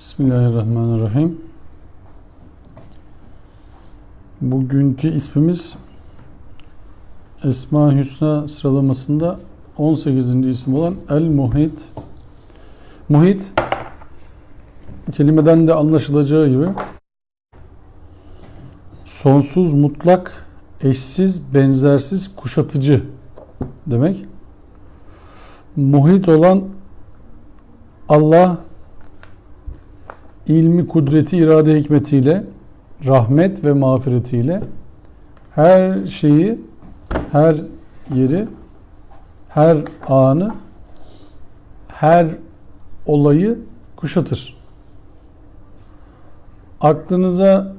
Bismillahirrahmanirrahim. Bugünkü ismimiz Esma-i Hüsna sıralamasında 18. isim olan El-Muhit. Muhit, kelimeden de anlaşılacağı gibi sonsuz, mutlak, eşsiz, benzersiz, kuşatıcı demek. Muhit olan Allah, ilmi, kudreti, irade, hikmetiyle, rahmet ve mağfiretiyle her şeyi, her yeri, her anı, her olayı kuşatır. Aklınıza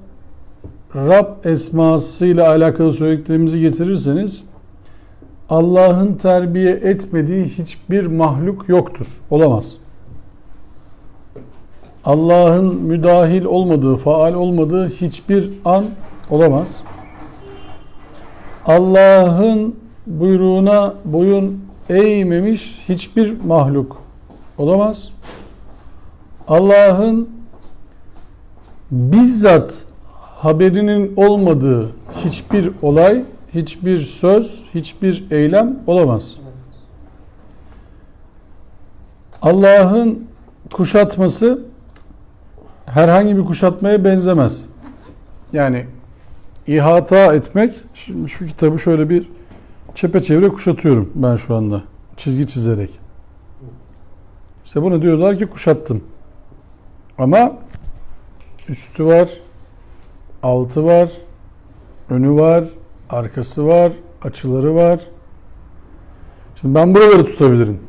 Rab esmasıyla alakalı söylediklerimizi getirirseniz, Allah'ın terbiye etmediği hiçbir mahluk yoktur, olamaz. Allah'ın müdahil olmadığı, faal olmadığı hiçbir an olamaz. Allah'ın buyruğuna boyun eğmemiş hiçbir mahluk olamaz. Allah'ın bizzat haberinin olmadığı hiçbir olay, hiçbir söz, hiçbir eylem olamaz. Allah'ın kuşatması herhangi bir kuşatmaya benzemez. Yani ihata etmek, şimdi şu kitabı şöyle bir çepeçevre kuşatıyorum ben şu anda, çizgi çizerek. İşte bunu diyorlar ki kuşattım. Ama üstü var, altı var, önü var, arkası var, açıları var. Şimdi ben buraları tutabilirim.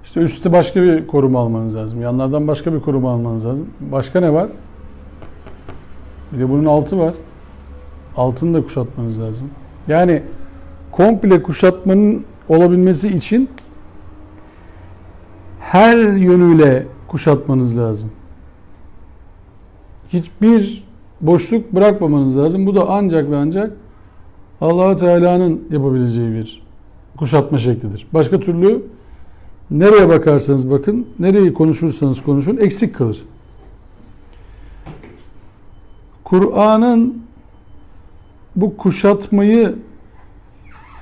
İşte üstte başka bir koruma almanız lazım. Yanlardan başka bir koruma almanız lazım. Başka ne var? Bir de bunun altı var. Altını da kuşatmanız lazım. Yani komple kuşatmanın olabilmesi için her yönüyle kuşatmanız lazım. Hiçbir boşluk bırakmamanız lazım. Bu da ancak ve ancak Allah Teala'nın yapabileceği bir kuşatma şeklidir. Başka türlü nereye bakarsanız bakın, nereyi konuşursanız konuşun eksik kalır. Kur'an'ın bu kuşatmayı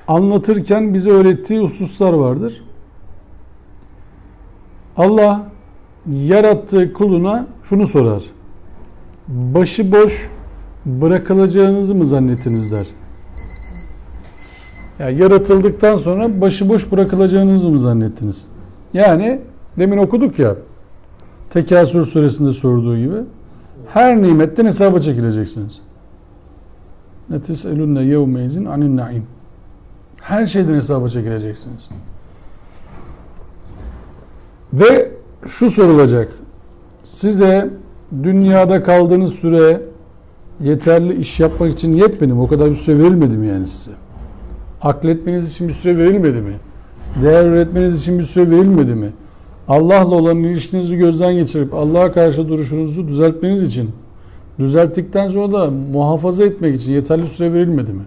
anlatırken bize öğrettiği hususlar vardır. Allah yarattığı kuluna şunu sorar: başıboş bırakılacağınızı mı zannettiniz der. Yani yaratıldıktan sonra başıboş bırakılacağınızı mı zannettiniz? Yani demin okuduk ya, Tekasür suresinde sorduğu gibi, her nimetten hesaba çekileceksiniz. Netes'elunne yevmeyzin anin naim. Her şeyden hesaba çekileceksiniz. Ve şu sorulacak: size dünyada kaldığınız süre yeterli iş yapmak için yetmedi mi? O kadar bir süre verilmedi mi yani size? Akletmeniz için bir süre verilmedi mi? Değer üretmeniz için bir süre verilmedi mi? Allah'la olan ilişkinizi gözden geçirip Allah'a karşı duruşunuzu düzeltmeniz için, düzelttikten sonra da muhafaza etmek için yeterli süre verilmedi mi?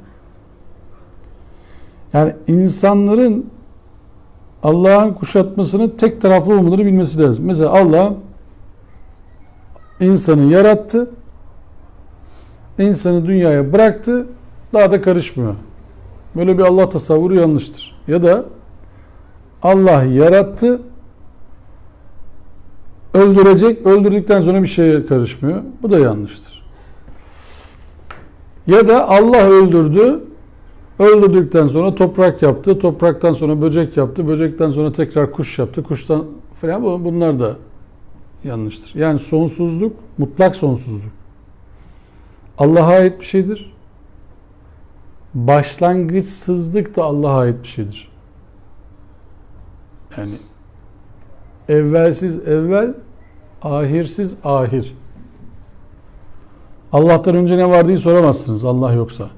Yani insanların Allah'ın kuşatmasını tek taraflı olmaları bilmesi lazım. Mesela Allah insanı yarattı, insanı dünyaya bıraktı, daha da karışmıyor. Böyle bir Allah tasavvuru yanlıştır. Ya da Allah yarattı, öldürecek, öldürdükten sonra bir şeye karışmıyor. Bu da yanlıştır. Ya da Allah öldürdü, öldürdükten sonra toprak yaptı, topraktan sonra böcek yaptı, böcekten sonra tekrar kuş yaptı, kuştan falan, bunlar da yanlıştır. Yani sonsuzluk, mutlak sonsuzluk Allah'a ait bir şeydir. Başlangıçsızlık da Allah'a ait bir şeydir. Yani evvelsiz evvel, ahirsiz ahir. Allah'tan önce ne var diye soramazsınız Allah yoksa.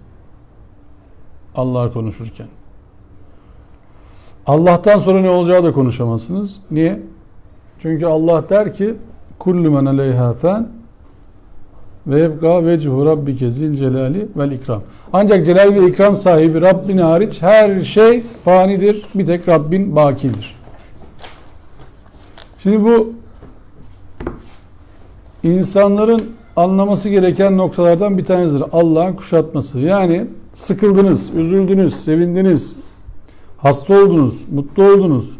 Allah'a konuşurken. Allah'tan sonra ne olacağı da konuşamazsınız. Niye? Çünkü Allah der ki kullu men aleyha fen ve yebqa vechu rabbike zil celali vel ikram. Ancak celal ve ikram sahibi Rabbin hariç her şey fanidir. Bir tek Rabbin bakidir. Şimdi bu insanların anlaması gereken noktalardan bir tanesidir. Allah'ın kuşatması. Yani sıkıldınız, üzüldünüz, sevindiniz, hasta oldunuz, mutlu oldunuz,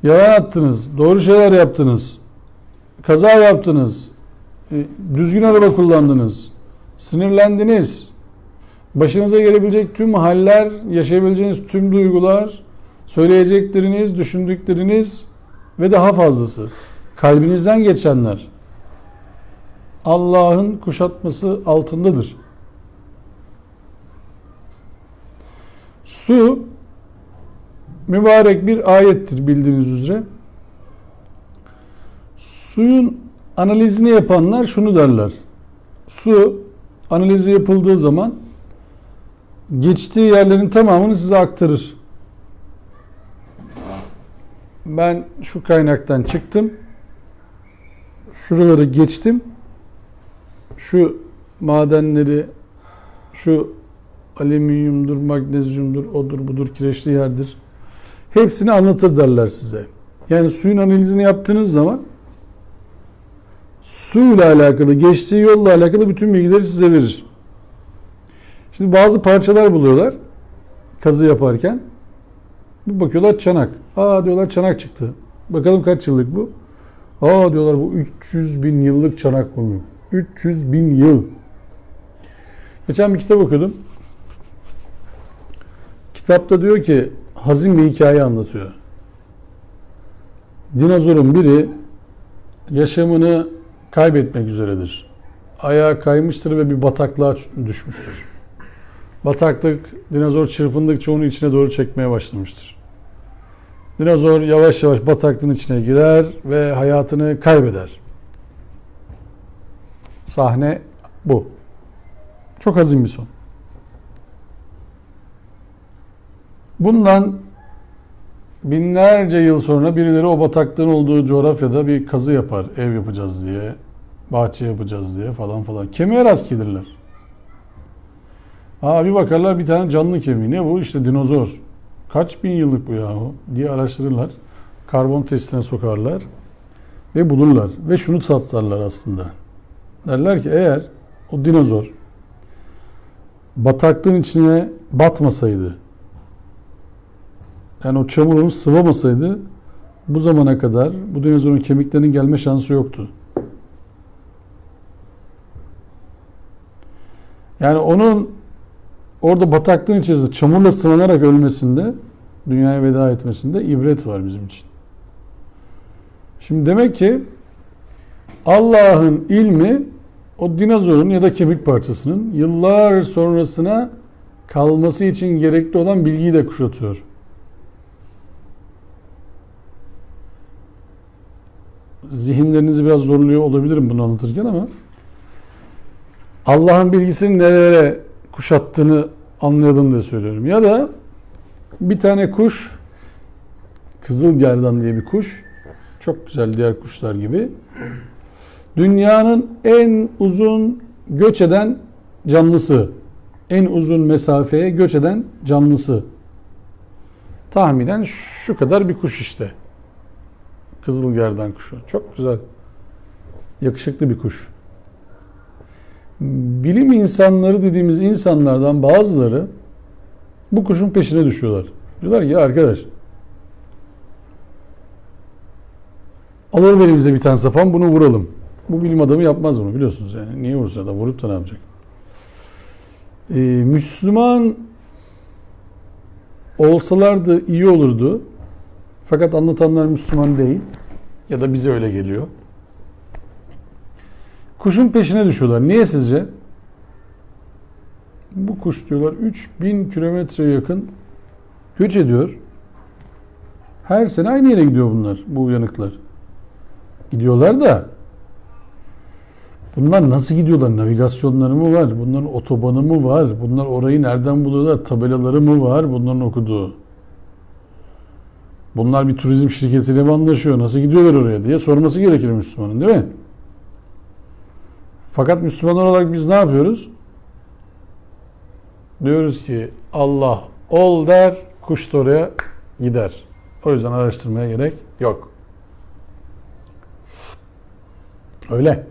yalan attınız, doğru şeyler yaptınız, kaza yaptınız, düzgün araba kullandınız, sinirlendiniz, başınıza gelebilecek tüm haller, yaşayabileceğiniz tüm duygular, söyleyecekleriniz, düşündükleriniz ve daha fazlası, kalbinizden geçenler Allah'ın kuşatması altındadır. Su mübarek bir ayettir bildiğiniz üzere. Suyun analizini yapanlar şunu derler. Su analizi yapıldığı zaman geçtiği yerlerin tamamını size aktarır. Ben şu kaynaktan çıktım. Şuraları geçtim. Şu madenleri, şu alüminyumdur, magnezyumdur, odur budur, kireçli yerdir. Hepsini anlatır derler size. Yani suyun analizini yaptığınız zaman suyla alakalı, geçtiği yolla alakalı bütün bilgileri size verir. Şimdi bazı parçalar buluyorlar kazı yaparken. Bir bakıyorlar çanak. Aa diyorlar çanak çıktı. Bakalım kaç yıllık bu? Aa diyorlar bu 300 bin yıllık çanak bu. 300 bin yıl. Geçen bir kitap okudum. Kitapta diyor ki hazin bir hikaye anlatıyor. Dinozorun biri yaşamını kaybetmek üzeredir. Ayağı kaymıştır ve bir bataklığa düşmüştür. Bataklık dinozor çırpındıkça onu içine doğru çekmeye başlamıştır. Dinozor yavaş yavaş bataklığın içine girer ve hayatını kaybeder. Sahne bu. Çok hazin bir son. Bundan binlerce yıl sonra birileri o bataklığın olduğu coğrafyada bir kazı yapar. Ev yapacağız diye, bahçe yapacağız diye falan falan. Kemiğe rast gelirler. Bir bakarlar bir tane canlı kemiği. Ne bu? İşte dinozor. Kaç bin yıllık bu yahu diye araştırırlar. Karbon testine sokarlar ve bulurlar. Ve şunu saptarlar aslında. Derler ki eğer o dinozor bataklığın içine batmasaydı, yani o çamur onu sıvamasaydı bu zamana kadar bu dinozorun kemiklerinin gelme şansı yoktu. Yani onun orada bataklığın içerisinde çamurla sıvanarak ölmesinde, dünyaya veda etmesinde ibret var bizim için. Şimdi demek ki Allah'ın ilmi o dinozorun ya da kemik parçasının yıllar sonrasına kalması için gerekli olan bilgiyi de kuşatıyor. Zihinlerinizi biraz zorluyor olabilirim bunu anlatırken ama Allah'ın bilgisini nerelere kuşattığını anlayalım diye söylüyorum. Ya da bir tane kuş, kızılgerdan diye bir kuş, çok güzel diğer kuşlar gibi, dünyanın en uzun göç eden canlısı, en uzun mesafeye göç eden canlısı. Tahminen şu kadar bir kuş işte. Kızılgerdan kuşu. Çok güzel. Yakışıklı bir kuş. Bilim insanları dediğimiz insanlardan bazıları bu kuşun peşine düşüyorlar. Diyorlar ki ya arkadaş, alalım elimize bir tane sapan bunu vuralım. Bu bilim adamı yapmaz bunu biliyorsunuz yani. Niye vursa da vurup da ne yapacak? Müslüman olsalardı iyi olurdu. Fakat anlatanlar Müslüman değil. Ya da bize öyle geliyor. Kuşun peşine düşüyorlar. Niye sizce? Bu kuş diyorlar 3000 kilometre yakın göç ediyor. Her sene aynı yere gidiyor bunlar, bu uyanıklar. Gidiyorlar da bunlar nasıl gidiyorlar? Navigasyonları mı var? Bunların otobanı mı var? Bunlar orayı nereden buluyorlar? Tabelaları mı var bunların okuduğu? Bunlar bir turizm şirketiyle mi anlaşıyor? Nasıl gidiyorlar oraya diye sorması gerekir Müslümanın, değil mi? Fakat Müslüman olarak biz ne yapıyoruz? Diyoruz ki Allah ol der, kuş da oraya gider. O yüzden araştırmaya gerek yok. Öyle.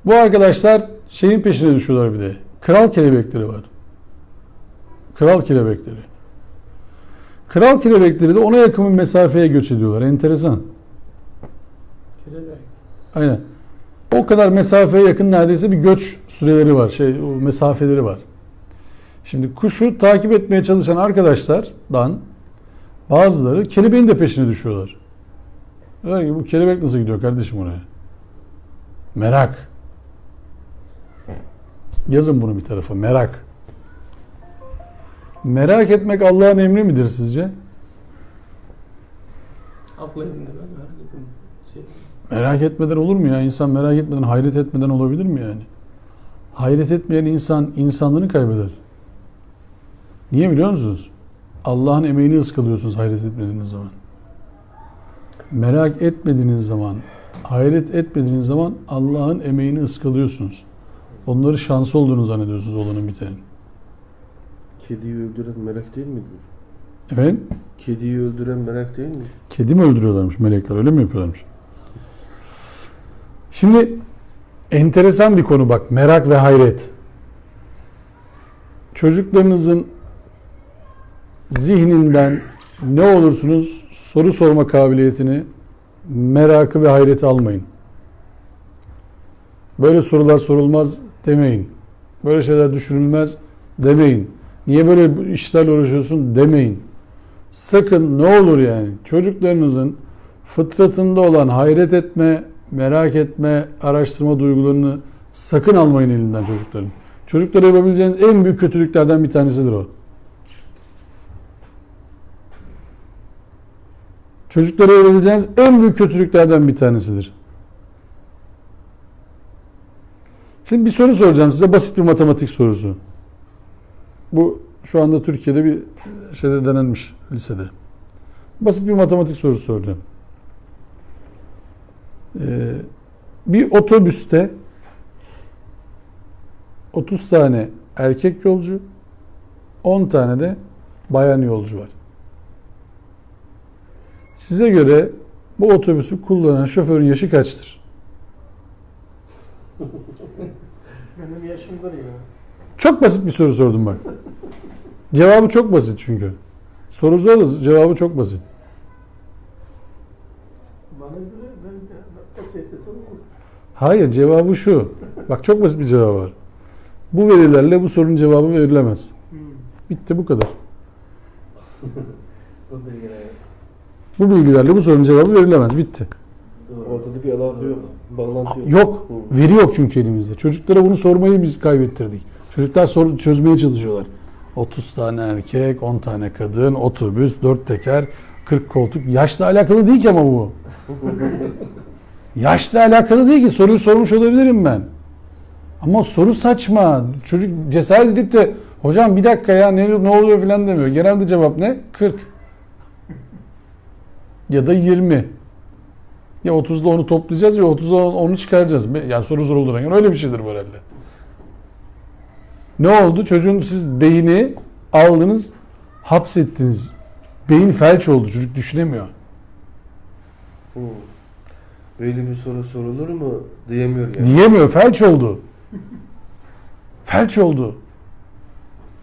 Bu arkadaşlar şeyin peşine düşüyorlar bir de. Kral kelebekleri var. Kral kelebekleri. Kral kelebekleri de ona yakın bir mesafeye göç ediyorlar. Enteresan. Kelebek. Aynen. O kadar mesafeye yakın neredeyse bir göç süreleri var. O mesafeleri var. Şimdi kuşu takip etmeye çalışan arkadaşlardan bazıları kelebeğin de peşine düşüyorlar. Diyorlar ki bu kelebek nasıl gidiyor kardeşim oraya? Merak. Yazın bunu bir tarafa. Merak. Merak etmek Allah'ın emri midir sizce? Akla evinde ben merak ettim. Merak etmeden olur mu ya? İnsan merak etmeden, hayret etmeden olabilir mi yani? Hayret etmeyen insan insanlığını kaybeder. Niye biliyor musunuz? Allah'ın emeğini ıskalıyorsunuz hayret etmediğiniz zaman. Merak etmediğiniz zaman, hayret etmediğiniz zaman Allah'ın emeğini ıskalıyorsunuz. Onları şanslı olduğunu zannediyorsunuz olanın bitenin. Kediyi öldüren merak değil mi? Efendim? Kediyi öldüren merak değil mi? Kedi mi öldürüyorlarmış melekler? Öyle mi yapıyorlarmış? Şimdi enteresan bir konu bak. Merak ve hayret. Çocuklarınızın zihninden ne olursunuz soru sorma kabiliyetini, merakı ve hayreti almayın. Böyle sorular sorulmaz demeyin. Böyle şeyler düşünülmez demeyin. Niye böyle işlerle uğraşıyorsun demeyin. Sakın ne olur yani çocuklarınızın fıtratında olan hayret etme, merak etme, araştırma duygularını sakın almayın elinden çocukların. Çocuklara yapabileceğiniz en büyük kötülüklerden bir tanesidir o. Çocuklara yapabileceğiniz en büyük kötülüklerden bir tanesidir. Şimdi bir soru soracağım size. Basit bir matematik sorusu. Bu şu anda Türkiye'de bir şeyde denenmiş lisede. Basit bir matematik sorusu soracağım. Bir otobüste 30 tane erkek yolcu, 10 tane de bayan yolcu var. Size göre bu otobüsü kullanan şoförün yaşı kaçtır? Benim yaşımda ya. Çok basit bir soru sordum bak. Cevabı çok basit çünkü. Soru zor da cevabı çok basit. Bana göre ben kaç istesem olur. Hayır, cevabı şu. Bak çok basit bir cevabı var. Bu verilerle bu sorunun cevabı verilemez. Bitti, bu kadar. Bu bilgilerle bu sorunun cevabı verilemez. Bitti. Ortada bir alaka yok. Bağlantı yok. Yok. Veri yok çünkü elimizde. Çocuklara bunu sormayı biz kaybettirdik. Çocuklar çözmeye çalışıyorlar. 30 tane erkek, 10 tane kadın, otobüs, 4 teker, 40 koltuk. Yaşla alakalı değil ki ama bu. Yaşla alakalı değil ki. Soruyu sormuş olabilirim ben. Ama soru saçma. Çocuk cesaret edip de hocam bir dakika ya ne oluyor filan demiyor. Genelde cevap ne? 40. Ya da 20. Ya 30'da onu toplayacağız ya 30'da onu çıkaracağız. Yani soru zor olur. Yani öyle bir şeydir bu herhalde. Ne oldu? Çocuğun siz beyni aldınız, hapsettiniz. Beyin felç oldu. Çocuk düşünemiyor. Böyle bir soru sorulur mu diyemiyor yani. Diyemiyor. Felç oldu. Felç oldu.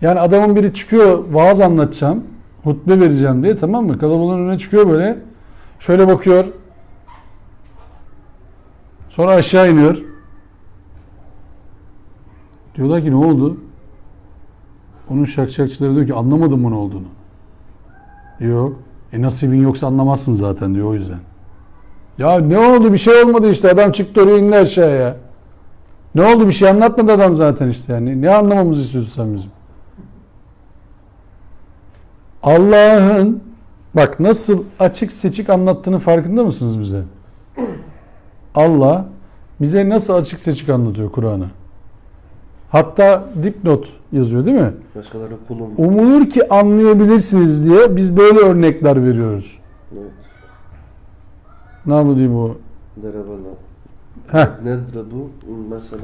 Yani adamın biri çıkıyor vaaz anlatacağım, hutbe vereceğim diye, tamam mı? Kalabalığın önüne çıkıyor böyle. Şöyle bakıyor. Sonra aşağı iniyor. Diyorlar ki ne oldu? Onun şakşakçıları diyor ki anlamadım mı ne olduğunu. Yok. Nasibin yoksa anlamazsın zaten diyor o yüzden. Ya ne oldu? Bir şey olmadı işte. Adam çıktı oraya indi aşağıya. Ne oldu? Bir şey anlatmadı adam zaten işte yani. Ne anlamamızı istiyorsun sen bizim? Allah'ın bak nasıl açık seçik anlattığını farkında mısınız bize? Allah bize nasıl açık seçik anlatıyor Kur'an'ı. Hatta dipnot yazıyor değil mi? Başkaları kulum. Umulur ki anlayabilirsiniz diye biz böyle örnekler veriyoruz. Evet. Ne yapıyor bu? Derabala. Heh. Nedrabu mesela.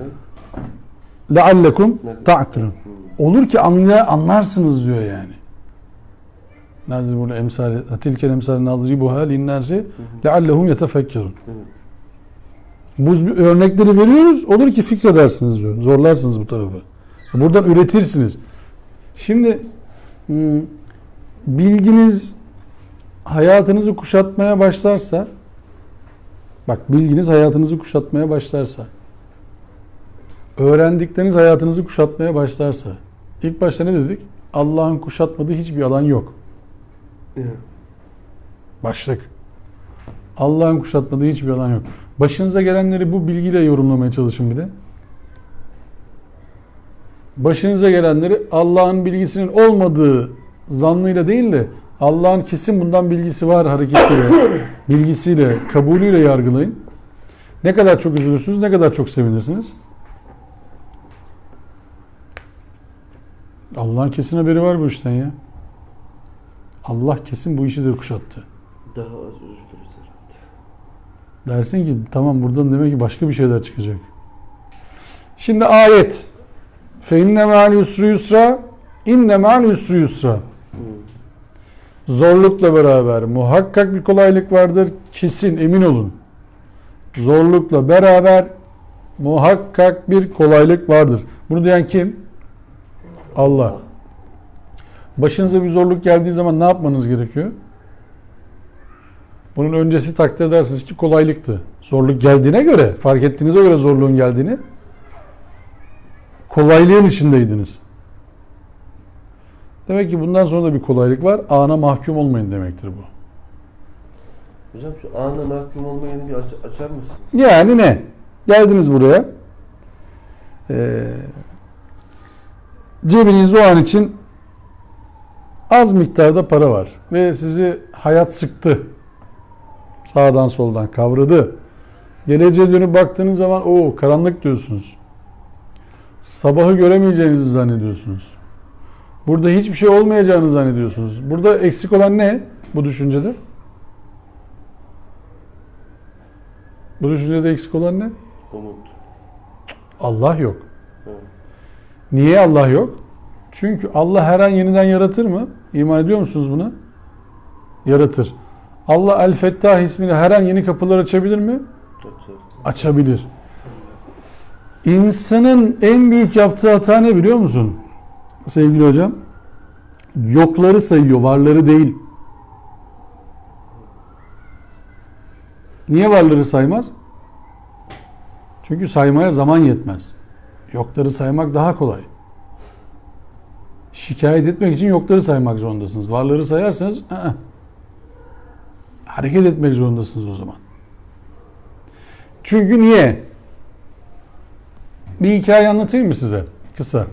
Leallekum ta'kilun. Olur ki anlarsınız diyor yani. Nazil burada emsali tilkel emsali nadribuha linnâsi leallehum yetefekkerun. Örnekleri veriyoruz. Olur ki fikredersiniz diyor. Zorlarsınız bu tarafı. Buradan üretirsiniz. Şimdi bilginiz hayatınızı kuşatmaya başlarsa, bak bilginiz hayatınızı kuşatmaya başlarsa, öğrendikleriniz hayatınızı kuşatmaya başlarsa, ilk başta ne dedik? Allah'ın kuşatmadığı hiçbir alan yok. Evet. Başlık. Allah'ın kuşatmadığı hiçbir alan yok. Başınıza gelenleri bu bilgiyle yorumlamaya çalışın bir de. Başınıza gelenleri Allah'ın bilgisinin olmadığı zannıyla değil de Allah'ın kesin bundan bilgisi var hareketiyle, bilgisiyle, kabulüyle yargılayın. Ne kadar çok üzülürsünüz, ne kadar çok sevinirsiniz. Allah'ın kesin haberi var bu işten ya. Allah kesin bu işi de kuşattı. Daha az üzülürüz herhalde. Dersin ki tamam buradan demek ki başka bir şeyler çıkacak. Şimdi ayet. Fe inne ma'al yusri yusra, inne ma'al yusri yusra. Zorlukla beraber muhakkak bir kolaylık vardır. Kesin emin olun. Zorlukla beraber muhakkak bir kolaylık vardır. Bunu diyen kim? Allah. Başınıza bir zorluk geldiği zaman ne yapmanız gerekiyor? Bunun öncesi takdir edersiniz ki kolaylıktı. Zorluk geldiğine göre, fark ettiğinize göre zorluğun geldiğini, kolaylığın içindeydiniz. Demek ki bundan sonra da bir kolaylık var. Ana mahkum olmayın demektir bu. Hocam şu ana mahkum olmayanı bir açar mısınız? Yani ne? Geldiniz buraya. Cebinizde o an için az miktarda para var. Ve sizi hayat sıktı. Sağdan soldan kavradı. Geleceğe dönüp baktığınız zaman o karanlık diyorsunuz. Sabahı göremeyeceğinizi zannediyorsunuz. Burada hiçbir şey olmayacağını zannediyorsunuz. Burada eksik olan ne bu düşüncede? Bu düşüncede eksik olan ne? Umut. Allah yok. Evet. Niye Allah yok? Çünkü Allah her an yeniden yaratır mı? İman ediyor musunuz buna? Yaratır. Allah El-Fettah ismiyle her an yeni kapılar açabilir mi? Açar. Açabilir. İnsanın en büyük yaptığı hata ne biliyor musun? Sevgili hocam. Yokları sayıyor, varları değil. Niye varları saymaz? Çünkü saymaya zaman yetmez. Yokları saymak daha kolay. Şikayet etmek için yokları saymak zorundasınız. Varları sayarsanız hareket etmek zorundasınız o zaman. Çünkü niye? Bir hikaye anlatayım mı size? Kısa.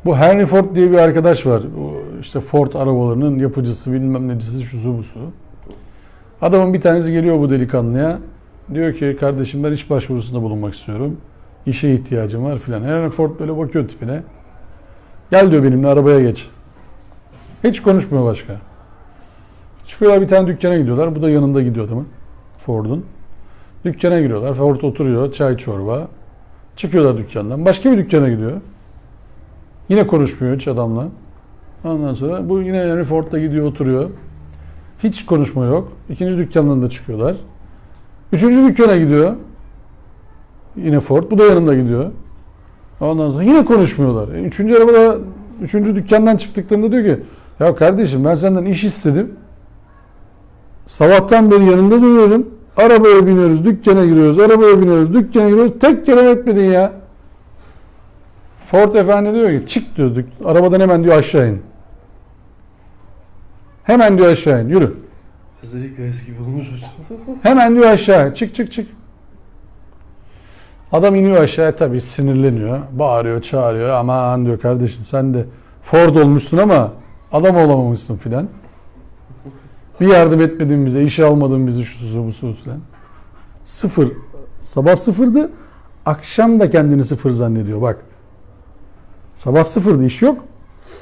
Bu Henry Ford diye bir arkadaş var. İşte Ford arabalarının yapıcısı, bilmem necisi, şusu busu. Adamın bir tanesi geliyor bu delikanlıya. Diyor ki kardeşim ben iş başvurusunda bulunmak istiyorum. İşe ihtiyacım var filan. Henry Ford böyle bakıyor tipine. Gel diyor benimle arabaya geç. Hiç konuşmuyor başka. Çıkıyorlar bir tane dükkana gidiyorlar. Bu da yanında gidiyor adamın. Ford'un. Dükkana giriyorlar. Ford oturuyor. Çay çorba. Çıkıyorlar dükkandan. Başka bir dükkana gidiyor. Yine konuşmuyor hiç adamla. Ondan sonra bu yine Henry Ford'la gidiyor oturuyor. Hiç konuşma yok. İkinci dükkandan da çıkıyorlar. Üçüncü dükkana gidiyor. Yine Ford. Bu da yanında gidiyor. Ondan sonra yine konuşmuyorlar. Üçüncü dükkandan çıktıklarında diyor ki ya kardeşim ben senden iş istedim. Sabahtan beri yanında duruyorum. Arabaya biniyoruz, dükkana giriyoruz. Arabaya biniyoruz, dükkana giriyoruz. Tek kelime etmedin ya. Ford efendi diyor ki çık diyor. Arabadan hemen diyor aşağı in. Hemen diyor aşağı in. Yürü. Hızır hikayesi gibi olmuş hocam. Hemen diyor aşağı. Çık. Adam iniyor aşağıya tabii sinirleniyor. Bağırıyor, çağırıyor. Aman diyor kardeşim sen de Ford olmuşsun ama adam olamamışsın filan. Bir yardım etmedin bize, işe almadın bizi şu bu filan. Sıfır. Sabah sıfırdı. Akşam da kendini sıfır zannediyor bak. Sabah sıfırdı, iş yok.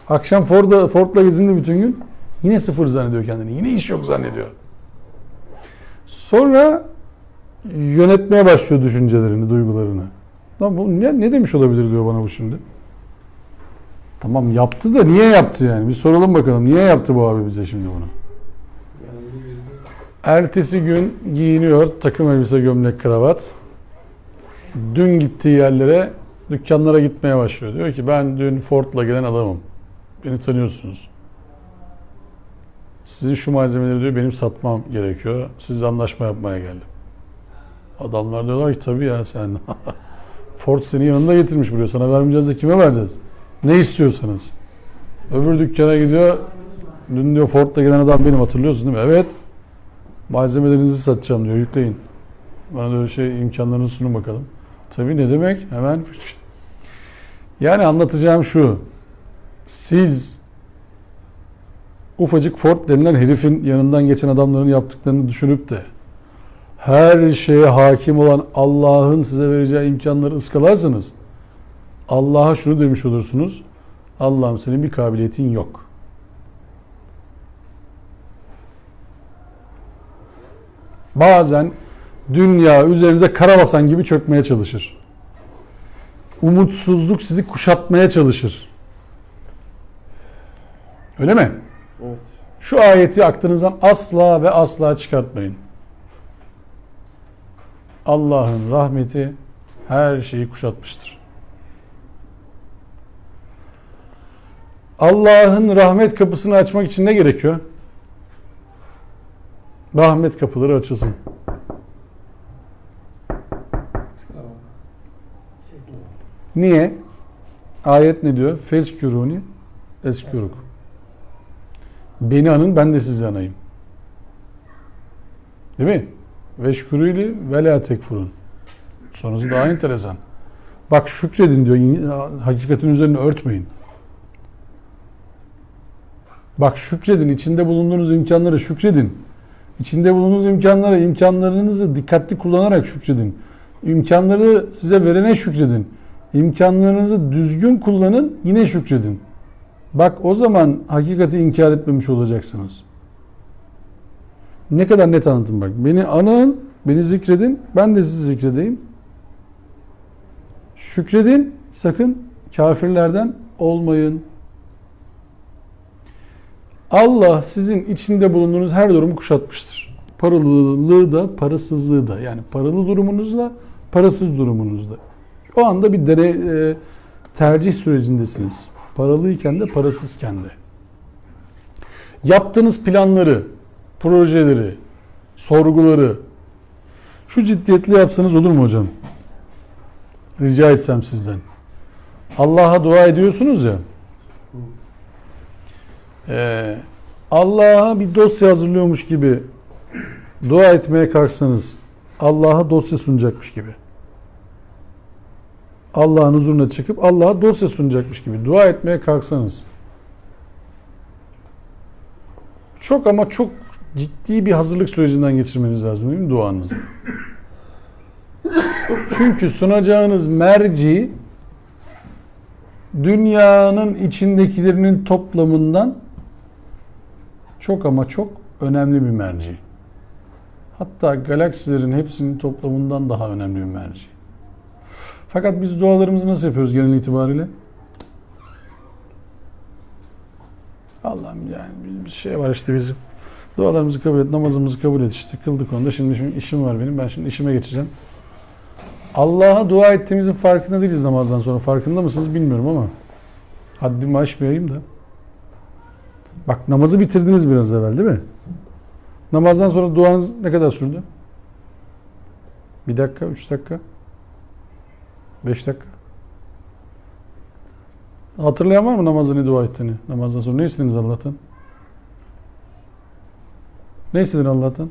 Akşam Ford'la gezindi bütün gün. Yine sıfır zannediyor kendini. Yine iş yok zannediyor. Sonra yönetmeye başlıyor düşüncelerini, duygularını. Lan bu ne demiş olabilir diyor bana bu şimdi. Tamam yaptı da niye yaptı yani? Bir soralım bakalım. Niye yaptı bu abi bize şimdi bunu? Ertesi gün giyiniyor takım elbise, gömlek, kravat. Dün gittiği yerlere, dükkanlara gitmeye başlıyor. Diyor ki ben dün Ford'la gelen adamım. Beni tanıyorsunuz. Sizin şu malzemeleri diyor benim satmam gerekiyor. Sizle anlaşma yapmaya geldim. Adamlar diyorlar ki tabii ya sen Ford seni yanında getirmiş buraya. Sana vermeyeceğiz de kime vereceğiz? Ne istiyorsanız. Öbür dükkana gidiyor. Dün diyor Ford'la gelen adam benim, hatırlıyorsun değil mi? Evet. Malzemelerinizi satacağım diyor. Yükleyin. Bana da öyle şey imkanlarınızı sunun bakalım. Tabii ne demek? Hemen. Yani anlatacağım şu. Siz ufacık Ford denilen herifin yanından geçen adamların yaptıklarını düşünüp de her şeye hakim olan Allah'ın size vereceği imkanları ıskalarsanız Allah'a şunu demiş olursunuz. Allah'ım senin bir kabiliyetin yok. Bazen dünya üzerinize kara basan gibi çökmeye çalışır. Umutsuzluk sizi kuşatmaya çalışır. Öyle mi? Evet. Şu ayeti aklınızdan asla ve asla çıkartmayın. Allah'ın rahmeti her şeyi kuşatmıştır. Allah'ın rahmet kapısını açmak için ne gerekiyor? Rahmet kapıları açılsın. Niye? Ayet ne diyor? Fezküruni eskürük. Beni anın, ben de sizi anayım. Değil mi? Veşkürüli ve la tekfurun. Sonrası daha enteresan. Bak şükredin diyor. Hakikatin üzerine örtmeyin. Bak şükredin. İçinde bulunduğunuz imkanlara şükredin. İçinde bulunduğunuz imkanlarınızı dikkatli kullanarak şükredin. İmkanları size verene şükredin. İmkanlarınızı düzgün kullanın, yine şükredin. Bak o zaman hakikati inkar etmemiş olacaksınız. Ne kadar net anlatın bak. Beni anın, beni zikredin, ben de sizi zikredeyim. Şükredin, sakın kafirlerden olmayın. Allah sizin içinde bulunduğunuz her durumu kuşatmıştır. Paralılığı da, parasızlığı da. Yani paralı durumunuzla, parasız durumunuzda. O anda bir tercih sürecindesiniz. Paralıyken de, parasızken de. Yaptığınız planları, projeleri, sorguları şu ciddiyetle yapsanız olur mu hocam? Rica etsem sizden. Allah'a dua ediyorsunuz ya. Allah'a bir dosya hazırlıyormuş gibi dua etmeye kalksanız Allah'a dosya sunacakmış gibi. Allah'ın huzuruna çıkıp Allah'a dosya sunacakmış gibi dua etmeye kalksanız çok ama çok ciddi bir hazırlık sürecinden geçirmeniz lazım değil mi duanızı? Çünkü sunacağınız merci dünyanın içindekilerinin toplamından çok ama çok önemli bir merci. Hatta galaksilerin hepsinin toplamından daha önemli bir merci. Fakat biz dualarımızı nasıl yapıyoruz genel itibariyle? Allah'ım yani bir şey var işte bizim. Dualarımızı kabul et, namazımızı kabul et işte. Kıldık onu da şimdi işim var benim. Ben şimdi işime geçeceğim. Allah'a dua ettiğimizin farkında değiliz namazdan sonra. Farkında mısınız bilmiyorum ama. Haddimi aşmayayım da. Bak namazı bitirdiniz biraz evvel değil mi? Namazdan sonra duanız ne kadar sürdü? 1 dakika, 3 dakika, 5 dakika. Hatırlayan var mı namazda ne dua ettiğini? Namazdan sonra ne istediniz Allah'tan? Ne istedin Allah'tan?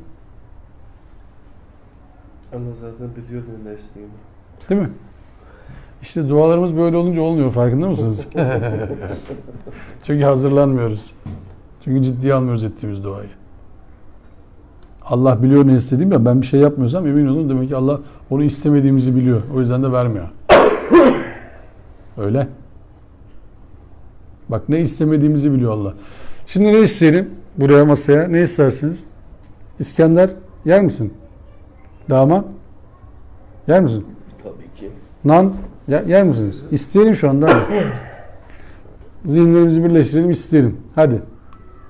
Allah zaten biliyor ne istediğimi. Değil mi? İşte dualarımız böyle olunca olmuyor. Farkında mısınız? Çünkü hazırlanmıyoruz. Çünkü ciddiye almıyoruz ettiğimiz duayı. Allah biliyor ne istediğimi ya. Ben bir şey yapmıyorsam emin olun demek ki Allah onu istemediğimizi biliyor. O yüzden de vermiyor. Öyle. Bak ne istemediğimizi biliyor Allah. Şimdi ne isteyelim? Buraya masaya ne istersiniz? İskender yer misin? Dama yer misin? Tabii ki. Nan yer misiniz? İsteyelim şu anda. Zihinlerimizi birleştirelim, isteyelim. Hadi.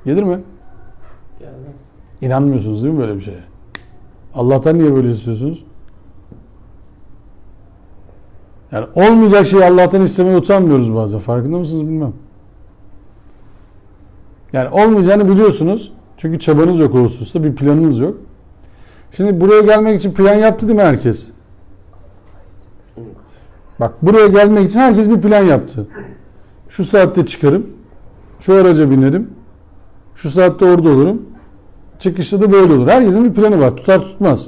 Gelir mi? Gelmez. İnanmıyorsunuz değil mi böyle bir şeye? Allah'tan niye böyle istiyorsunuz? Yani olmayacak şeyi Allah'tan istemeye utanmıyoruz bazen. Farkında mısınız bilmem. Yani olmayacağını biliyorsunuz. Çünkü çabanız yok o hususta. Bir planınız yok. Şimdi buraya gelmek için plan yaptı değil mi herkes? Bak buraya gelmek için herkes bir plan yaptı. Şu saatte çıkarım. Şu araca binerim. Şu saatte orada olurum. Çıkışta da böyle olur. Herkesin bir planı var. Tutar tutmaz.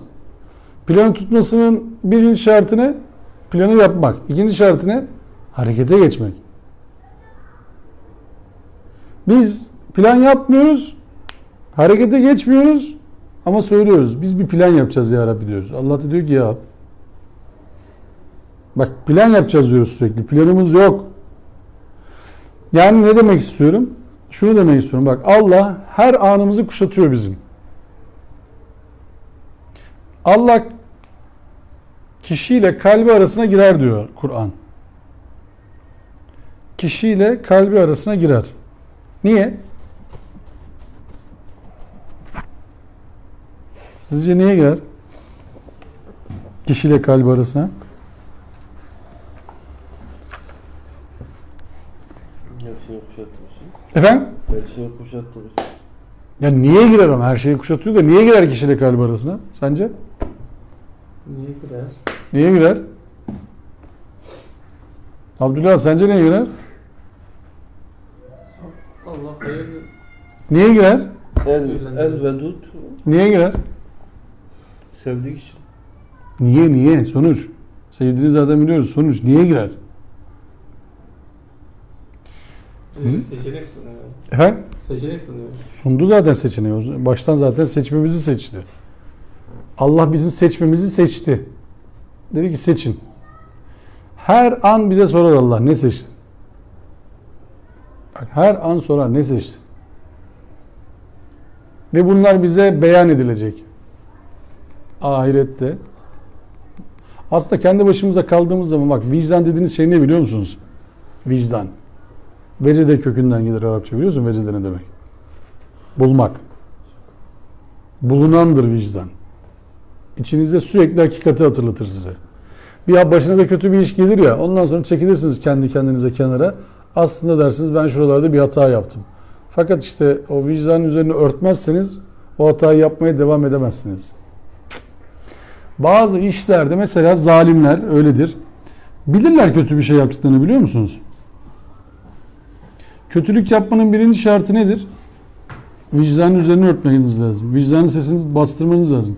Planı tutmasının birinci şartı ne? Planı yapmak. İkinci şartı ne? Harekete geçmek. Biz plan yapmıyoruz. Harekete geçmiyoruz. Ama söylüyoruz. Biz bir plan yapacağız ya Rabbi diyoruz. Allah da diyor ki ya bak plan yapacağız diyoruz sürekli. Planımız yok. Yani ne demek istiyorum? Şunu demek istiyorum. Bak Allah her anımızı kuşatıyor bizim. Allah kişiyle kalbi arasına girer diyor Kur'an. Kişiyle kalbi arasına girer. Niye? Sizce niye girer? Kişiyle kalbi arasına. Her şeyi kuşatıyorsun. Efendim? Her şeyi kuşatıyorsun. Ya niye girer ama her şeyi kuşatıyor da niye girer kişiyle kalbi arasına? Sence? Niye girer? Niye girer? Abdullah sence niye girer? Allah hayır. Niye girer? El vedud Niye girer? sevdiği için. Niye? Sonuç. Sevdiğini zaten biliyoruz. Sonuç niye girer? Bir seçenek sunuyor. Efendim? Seçenek sunuyor. Sundu zaten seçeneği. Baştan zaten seçmemizi seçti. Allah bizim seçmemizi seçti. Dedi ki seçin. Her an bize sorar Allah ne seçtin? Bak, her an sorar ne seçtin? Ve bunlar bize beyan edilecek. Ahirette. Aslında kendi başımıza kaldığımız zaman bak vicdan dediğiniz şey ne biliyor musunuz? Vicdan. Vecede kökünden gelir Arapça biliyor musun? Vecede ne demek? Bulmak. Bulunandır vicdan. İçinizde sürekli hakikati hatırlatır size. Bir başınıza kötü bir iş gelir ya ondan sonra çekilirsiniz kendi kendinize kenara. Aslında dersiniz ben şuralarda bir hata yaptım. Fakat işte o vicdanın üzerine örtmezseniz o hatayı yapmaya devam edemezsiniz. Bazı işlerde mesela zalimler öyledir. Bilirler kötü bir şey yaptıklarını biliyor musunuz? Kötülük yapmanın birinci şartı nedir? Vicdanın üzerine örtmeniz lazım. Vicdanın sesini bastırmanız lazım.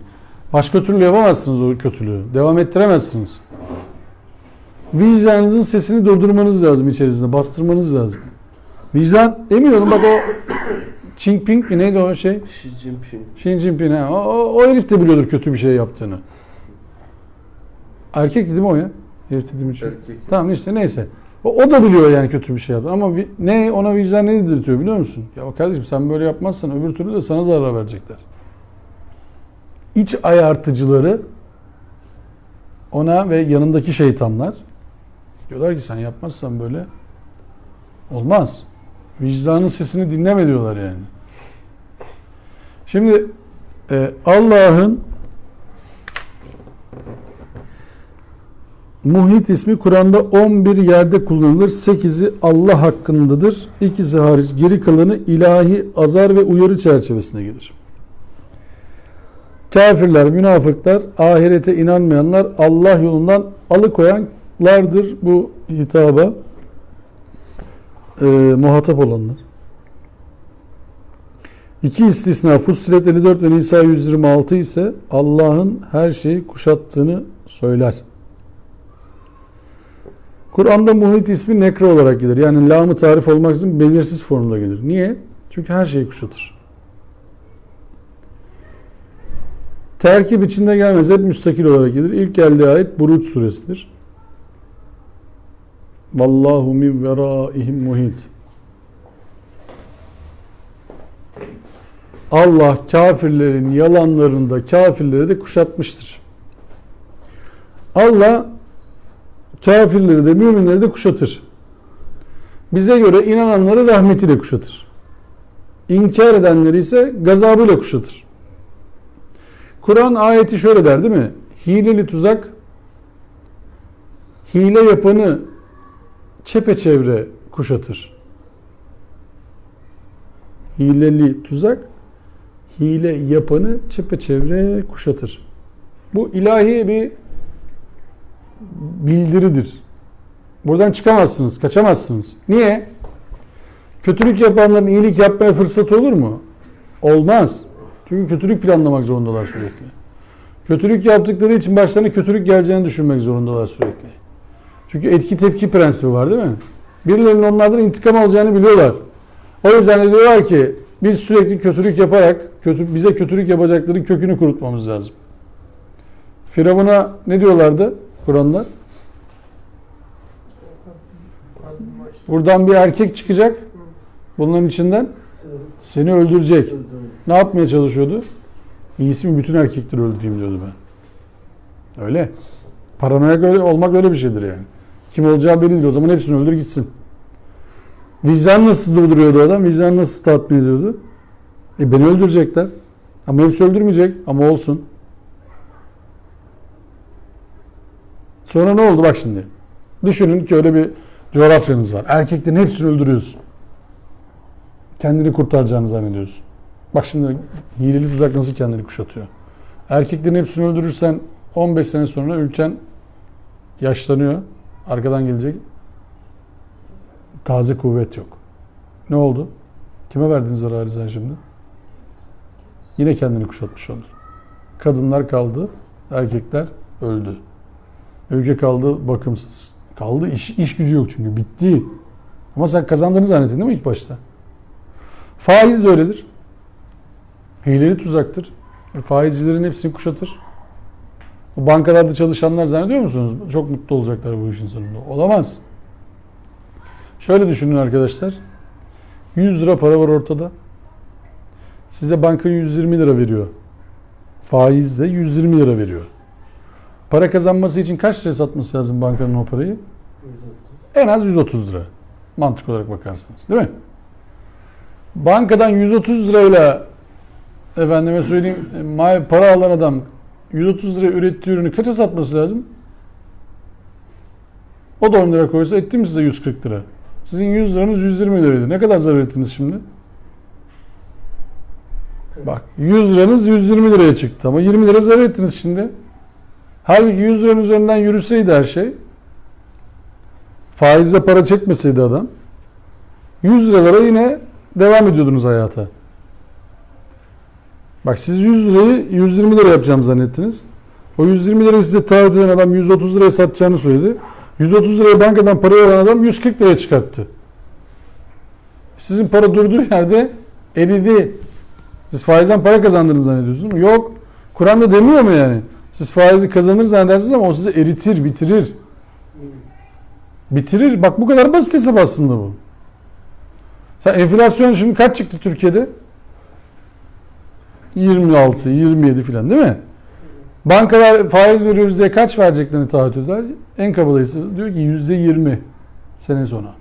Başka türlü yapamazsınız o kötülüğü. Devam ettiremezsiniz. Vicdanınızın sesini durdurmanız lazım içerisinde. Bastırmanız lazım. Vicdan emiyorum bak o Xi Jinping mi neydi o şey? Xi Jinping. Xi Jinping. O herif de biliyordur kötü bir şey yaptığını. Erkek değil mi o ya? Herif dediğim için. Erkek. Tamam işte neyse. O da biliyor yani kötü bir şey yaptı. Ama ne ona vicdan ne dedirtiyor biliyor musun? Ya kardeşim sen böyle yapmazsan öbür türlü de sana zarar verecekler. İç ayartıcıları ona ve yanındaki şeytanlar diyorlar ki sen yapmazsan böyle olmaz. Vicdanın sesini dinleme diyorlar yani. Şimdi Allah'ın Muhit ismi Kur'an'da 11 yerde kullanılır. 8'i Allah hakkındadır. 2'si hariç geri kalanı ilahi azar ve uyarı çerçevesine gelir. Kafirler, münafıklar, ahirete inanmayanlar, Allah yolundan alıkoyanlardır bu hitaba muhatap olanlar. İki istisna Fussilet 54 ve Nisa 126 ise Allah'ın her şeyi kuşattığını söyler. Kur'an'da muhit ismi nekre olarak gelir. Yani lam-ı tarif olmaksızın belirsiz formda gelir. Niye? Çünkü her şeyi kuşatır. Terkip içinde gelmez. Hep müstakil olarak gelir. İlk geldiği ayet Buruç suresidir. Vallahu min veraihim muhit. Allah kafirlerin yalanlarında kafirleri de kuşatmıştır. Allah kafirleri de müminleri de kuşatır. Bize göre inananları rahmetiyle kuşatır. İnkar edenleri ise gazabıyla kuşatır. Kur'an ayeti şöyle der değil mi? Hileli tuzak, hile yapanı çepeçevre kuşatır. Hileli tuzak, hile yapanı çepeçevre kuşatır. Bu ilahi bir bildiridir. Buradan çıkamazsınız, kaçamazsınız. Niye? Kötülük yapanların iyilik yapmaya fırsatı olur mu? Olmaz. Çünkü kötülük planlamak zorundalar sürekli. Kötülük yaptıkları için başlarına kötülük geleceğini düşünmek zorundalar sürekli. Çünkü etki tepki prensibi var değil mi? Birilerinin onlardan intikam alacağını biliyorlar. O yüzden de diyorlar ki biz sürekli kötülük yaparak bize kötülük yapacakların kökünü kurutmamız lazım. Firavun'a ne diyorlardı Kur'an'da? Buradan bir erkek çıkacak. Bunların içinden seni öldürecek. Ne yapmaya çalışıyordu? İyisi mi bütün erkekleri öldüreyim diyordu ben. Öyle. Paranoyak olmak öyle bir şeydir yani. Kim olacağı belli değil. O zaman hepsini öldür gitsin. Vicdan nasıl durduruyordu adam? Vicdan nasıl tatmin ediyordu? Beni öldürecekler. Ama hepsi öldürmeyecek. Ama olsun. Sonra ne oldu bak şimdi. Düşünün ki öyle bir coğrafyanız var. Erkeklerin hepsini öldürüyorsun. Kendini kurtaracağını zannediyorsun. Bak şimdi hileli tuzak nasıl kendini kuşatıyor. Erkeklerin hepsini öldürürsen 15 sene sonra ülken yaşlanıyor. Arkadan gelecek taze kuvvet yok. Ne oldu? Kime verdin zararı sen şimdi? Yine kendini kuşatmış olur. Kadınlar kaldı, erkekler öldü. Ülke kaldı bakımsız. Kaldı iş gücü yok çünkü bitti. Ama sen kazandığını zannettin değil mi ilk başta? Faiz de öyledir. Hileli tuzaktır. Faizcilerin hepsini kuşatır. Bu bankalarda çalışanlar zannediyor musunuz? Çok mutlu olacaklar bu işin sonunda. Olamaz. Şöyle düşünün arkadaşlar. 100 lira para var ortada. Size banka 120 lira veriyor. Faizle 120 lira veriyor. Para kazanması için kaç liraya satması lazım bankanın o parayı? En az 130 lira. Mantık olarak bakarsanız. Değil mi? Bankadan 130 lirayla efendime söyleyeyim para alan adam 130 liraya ürettiği ürünü kaça satması lazım? O da 10 lira koysa etti mi size 140 lira? Sizin 100 liranız 120 liraydı. Ne kadar zarar ettiniz şimdi? Bak 100 liranız 120 liraya çıktı ama 20 lira zarar ettiniz şimdi. Halbuki 100 liranın üzerinden yürüseydi her şey, faizle para çekmeseydi adam, 100 liralara yine devam ediyordunuz hayata. Bak siz 100 lirayı 120 lira yapacağım zannettiniz. O 120 lirayı size taahhüt eden adam 130 liraya satacağını söyledi. 130 liraya bankadan para alan adam 140 liraya çıkarttı. Sizin para durduğu yerde eridi. Siz faizden para kazandığını zannediyorsunuz mu? Yok. Kur'an'da demiyor mu yani? Siz faizi kazanır zannedersiniz ama o sizi eritir, bitirir. Bitirir. Bak bu kadar basit hesap aslında bu. Sen enflasyon şimdi kaç çıktı Türkiye'de? 26, 27 filan değil mi? Bankalar faiz veriyoruz diye kaç vereceklerini taahhüt eder? En kabalayısı diyor ki %20 sene sonra.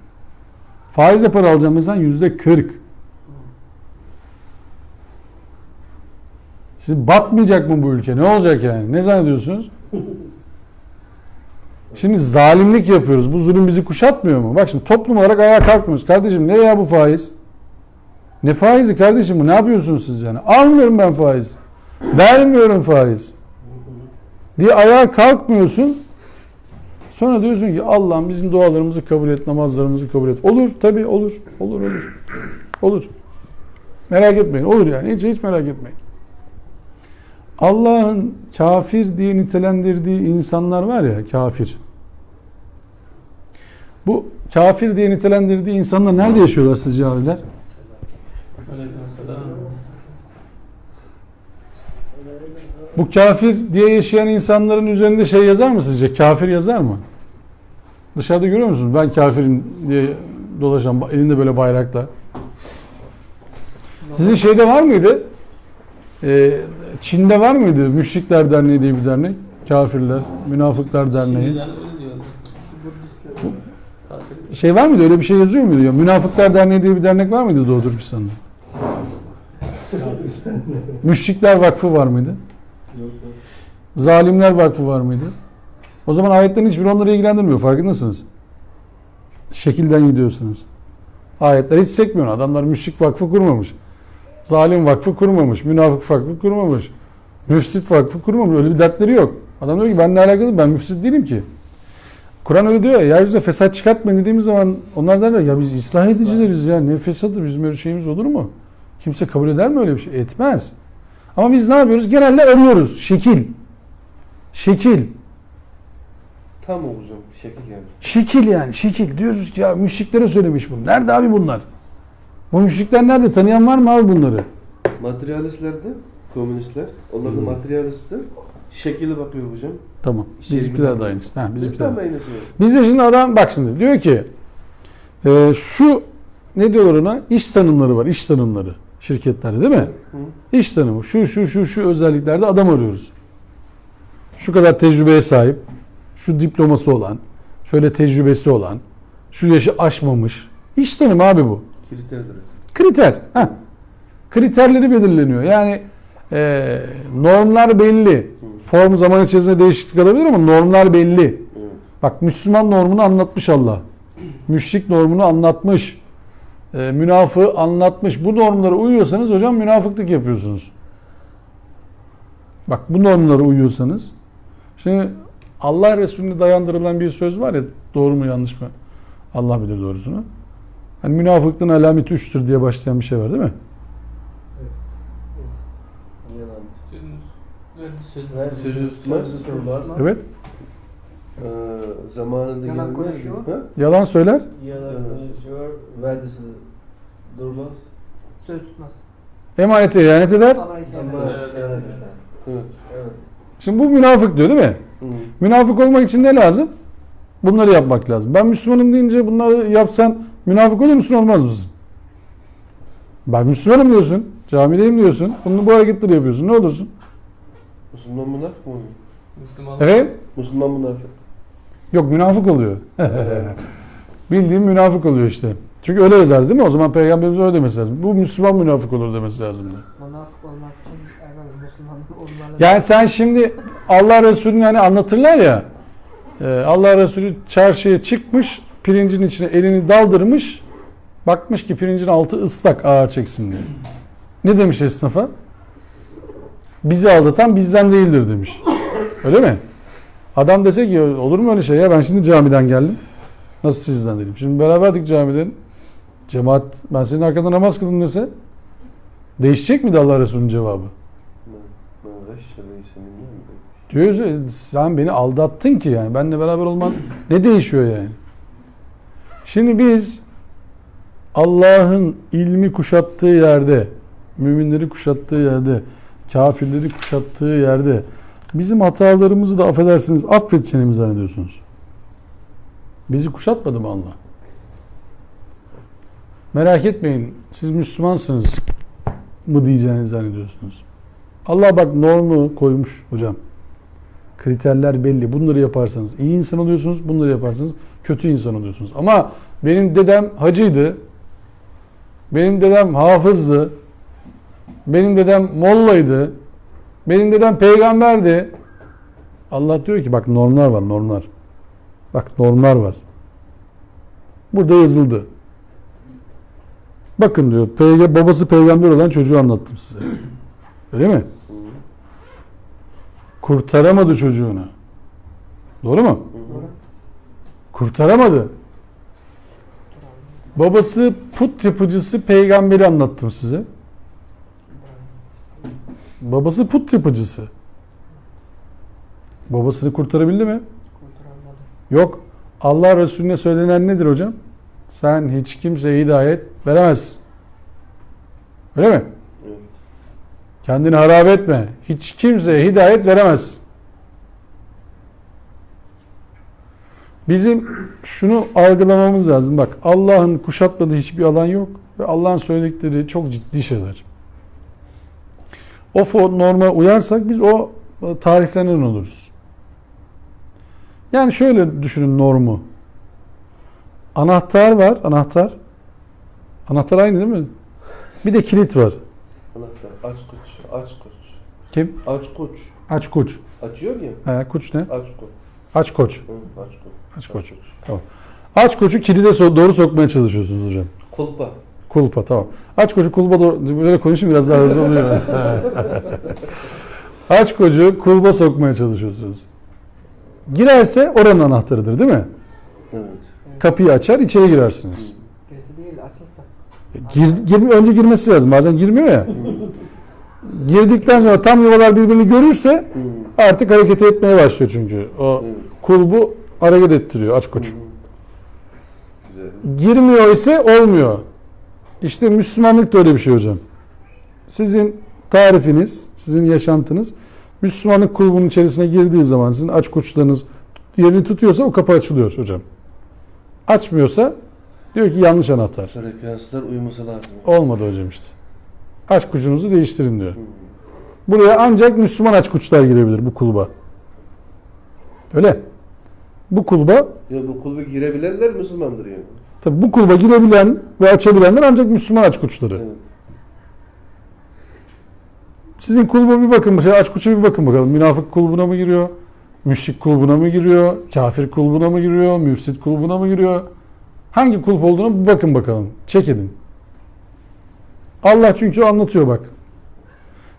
Faizle para alacağım mesela %40. Şimdi batmayacak mı bu ülke? Ne olacak yani? Ne zannediyorsunuz? Şimdi zalimlik yapıyoruz. Bu zulüm bizi kuşatmıyor mu? Bak şimdi toplum olarak ayağa kalkmıyoruz. Kardeşim ne ya bu faiz? Ne faizi kardeşim bu? Ne yapıyorsunuz siz yani? Almıyorum ben faiz. Vermiyorum faiz. Diye ayağa kalkmıyorsun. Sonra diyorsun ki Allah'ım bizim dualarımızı kabul et, namazlarımızı kabul et. Olur tabii olur. Olur. Olur. Merak etmeyin. Olur yani. Hiç merak etmeyin. Allah'ın kafir diye nitelendirdiği insanlar var ya, kafir. Bu kafir diye nitelendirdiği insanlar nerede yaşıyorlar sizce abiler? Bu kafir diye yaşayan insanların üzerinde şey yazar mı sizce? Kafir yazar mı? Dışarıda görüyor musunuz? Ben kafirim diye dolaşan, elinde böyle bayrakla. Sizin şeyde var mıydı? Çin'de var mıydı? Müşrikler Derneği diye bir dernek. Kafirler, Münafıklar Derneği. Şimdiden öyle diyor. Şey var mıydı? Öyle bir şey yazıyor muydu? Ya? Münafıklar Derneği diye bir dernek var mıydı Doğu Türkistan'da? Müşrikler Vakfı var mıydı? Yok. Zalimler Vakfı var mıydı? O zaman ayetlerin hiçbiri onları ilgilendirmiyor. Farkındasınız. Şekilden gidiyorsunuz. Ayetler hiç sekmiyor. Adamlar müşrik vakfı kurmamış. Zalim vakfı kurmamış. Münafık vakfı kurmamış. Müfsit vakfı kurmamış. Öyle bir dertleri yok. Adam diyor ki benimle alakalı, ben müfsit değilim ki. Kur'an öyle diyor ya, yeryüzüne fesat çıkartmayın dediğimiz zaman onlar derler ya biz ıslah edicileriz ya, ne fesadı, bizim öyle şeyimiz olur mu? Kimse kabul eder mi öyle bir şey? Etmez. Ama biz ne yapıyoruz? Genelde arıyoruz. Şekil. Şekil. Tam o hocam. Şekil yani. Şekil yani. Şekil. Diyoruz ki ya müşriklere söylemiş bunu. Nerede abi bunlar? Bu müşrikler nerede? Tanıyan var mı abi bunları? Materyalistler de, komünistler. Onlar da materyalistler. Şekile bakıyor hocam. Tamam. Şey Bizimkiler gibi. de aynı işte. Ha, Biz bizimkiler. de aynısı. Bizde şimdi adam bak şimdi diyor ki şu ne diyorlar ona? İş tanımları var. İş tanımları. Şirketlerde değil mi? Hı. İş tanımı. Şu özelliklerde adam arıyoruz. Şu kadar tecrübeye sahip, şu diploması olan, şöyle tecrübesi olan, şu yaşı aşmamış. İş tanımı abi bu. Kriterdir. Kriter. Heh. Kriterleri belirleniyor. Yani normlar belli. Form zaman içerisinde değişiklik alabilir ama normlar belli. Evet. Bak Müslüman normunu anlatmış Allah. Müşrik normunu anlatmış. Münafığı anlatmış. Bu normlara uyuyorsanız hocam münafıklık yapıyorsunuz. Bak bu normlara uyuyorsanız. Şimdi Allah Resulü'ne dayandırılan bir söz var ya, doğru mu yanlış mı? Allah bilir doğrusunu. Hani münafıklığın alameti 3'tür diye başlayan bir şey var değil mi? Sözü tutmaz. Evet. Zamanında Yalan gelmez. konuşuyor. Ha? Yalan söyler. Yalan konuşuyor, verdisi durmaz. Söz tutmaz. Emanete ihanet eder. Ama Ama Evet. evet. Evet. Evet. Şimdi bu münafık diyor değil mi? Hı. Münafık olmak için ne lazım? Bunları yapmak lazım. Ben Müslümanım deyince bunları yapsan münafık olur musun, olmaz mısın? Ben Müslümanım diyorsun, camideyim diyorsun, bu hareketleri yapıyorsun, ne olursun? Müslüman münafık mı oluyor? Müslüman. Evet. Müslüman münafık. Yok, münafık oluyor. Bildiğim münafık oluyor işte. Çünkü öyle yazar değil mi? O zaman Peygamberimiz öyle demesi lazım. Bu Müslüman münafık olur demesi lazımdı. münafık olmak için evvel Müslüman olmalı. Yani sen şimdi Allah Resulü'nü hani anlatırlar ya, Allah Resulü çarşıya çıkmış, pirincin içine elini daldırmış, bakmış ki pirincin altı ıslak, ağır çeksin diye. Ne demiş esnafa? Bizi aldatan bizden değildir demiş. Öyle mi? Adam dese ki olur mu öyle şey ya, ben şimdi camiden geldim. Nasıl sizden dedim. Şimdi beraberdik camiden. Cemaat, ben senin arkada namaz kıldım dese değişecek miydi Allah Resulü'nün cevabı? Diyor sen beni aldattın ki yani. Benle beraber olman ne değişiyor yani? Şimdi biz Allah'ın ilmi kuşattığı yerde, müminleri kuşattığı yerde, kafirleri kuşattığı yerde bizim hatalarımızı da affedersiniz affedeceğini mi zannediyorsunuz? Bizi kuşatmadı mı Allah? Merak etmeyin, siz Müslümansınız mı diyeceğini zannediyorsunuz. Allah bak normu koymuş hocam. Kriterler belli. Bunları yaparsanız iyi insan oluyorsunuz. Bunları yaparsanız kötü insan oluyorsunuz. Ama benim dedem hacıydı. Benim dedem hafızdı. Benim dedem mollaydı. Benim dedem peygamberdi. Allah diyor ki bak normlar var, normlar. Bak normlar var. Burada yazıldı. Bakın diyor, babası peygamber olan çocuğu anlattım size. Öyle mi? Kurtaramadı çocuğunu. Doğru mu? Kurtaramadı. Babası put yapıcısı peygamberi anlattım size. Babası put yapıcısı. Babasını kurtarabildi mi? Kurtaramadı. Yok. Allah Resulüne söylenen nedir hocam? Sen hiç kimseye hidayet veremezsin. Öyle mi? Evet. Kendini harap etme. Hiç kimseye hidayet veremezsin. Bizim şunu algılamamız lazım. Bak Allah'ın kuşatmadığı hiçbir alan yok. Ve Allah'ın söyledikleri çok ciddi şeyler. O norma uyarsak biz o tariflenen oluruz. Yani şöyle düşünün normu. Anahtar var, anahtar. Anahtar aynı değil mi? Bir de kilit var. Anahtar. Aç kuş. Aç kuş. Kim? Aç koç. Aç koç. Açıyor ya. Koç ne? Aç koç. Aç koç. Hı, aç koç. Aç koç. Tamam. Aç koçu kilide doğru sokmaya çalışıyorsunuz hocam. Kulpa. Kulpa tamam. Aç koçu kulba doğru. Böyle konuşayım biraz daha hızlı oluyor. Aç koçu kulba sokmaya çalışıyorsunuz. Girerse oranın anahtarıdır değil mi? Evet. Kapıyı açar içeri girersiniz. Gerisi değil açılsa. Önce girmesi lazım. Bazen girmiyor ya. Girdikten sonra tam yuvalar birbirini görürse Hı. artık hareket etmeye başlıyor çünkü. O Evet. kulbu hareket ettiriyor aç koç. Hı. Güzel. Girmiyor ise olmuyor. İşte Müslümanlık da öyle bir şey hocam. Sizin tarifiniz, sizin yaşantınız Müslümanlık kulübünün içerisine girdiği zaman sizin aç koçlarınız yerini tutuyorsa o kapı açılıyor hocam. Açmıyorsa diyor ki yanlış anahtar. Frekanslar uyuması lazım. Olmadı hocam işte. Aç koçunuzu değiştirin diyor. Hı. Buraya ancak Müslüman aç koçlar girebilir bu kulüba. Öyle. Bu kulüba Ya bu kulübe girebilenler Müslümandır yani. tabii bu kulüba girebilen ve açabilenler ancak Müslüman aç koçları. Evet. Sizin kulübe bir bakın, aç koça bir bakın bakalım. Münafık kulübüne mi giriyor? Müşrik kulübüne mi giriyor? Kafir kulübüne mi giriyor? Müfsit kulübüne mi giriyor? Hangi kulüp olduğuna bir bakın bakalım. Çek edin. Allah çünkü anlatıyor bak.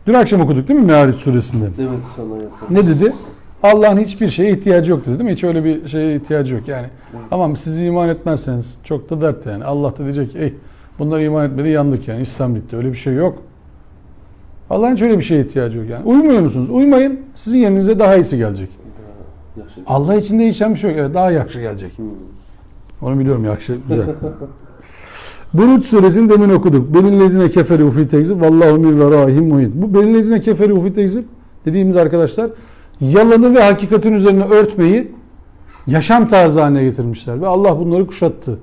Dün akşam okuduk değil mi Me'ariç suresinde? Evet sana yapalım. Ne dedi? Allah'ın hiçbir şeye ihtiyacı yok dedi değil mi? Hiç öyle bir şeye ihtiyacı yok yani. Ama siz iman etmezseniz çok da dert yani. Allah da diyecek ki bunlar iman etmedi yandık yani. İslam bitti. Öyle bir şey yok. Allah'ın hiç öyle bir şeye ihtiyacı yok yani. Uymuyor musunuz? Uymayın. Sizin yerinize daha iyisi gelecek. Daha yaxşı. Allah için değişen bir şey yok. Evet, daha yakşı gelecek. Hı. Onu biliyorum yakşı. Güzel. Buruç suresini demin okuduk. Belillezine keferi fi tekzib. Vallahu min verahim muhit. Bu belillezine keferi fi tekzib dediğimiz arkadaşlar yalanı ve hakikatin üzerine örtmeyi yaşam tarzı haline getirmişler. Ve Allah bunları kuşattı.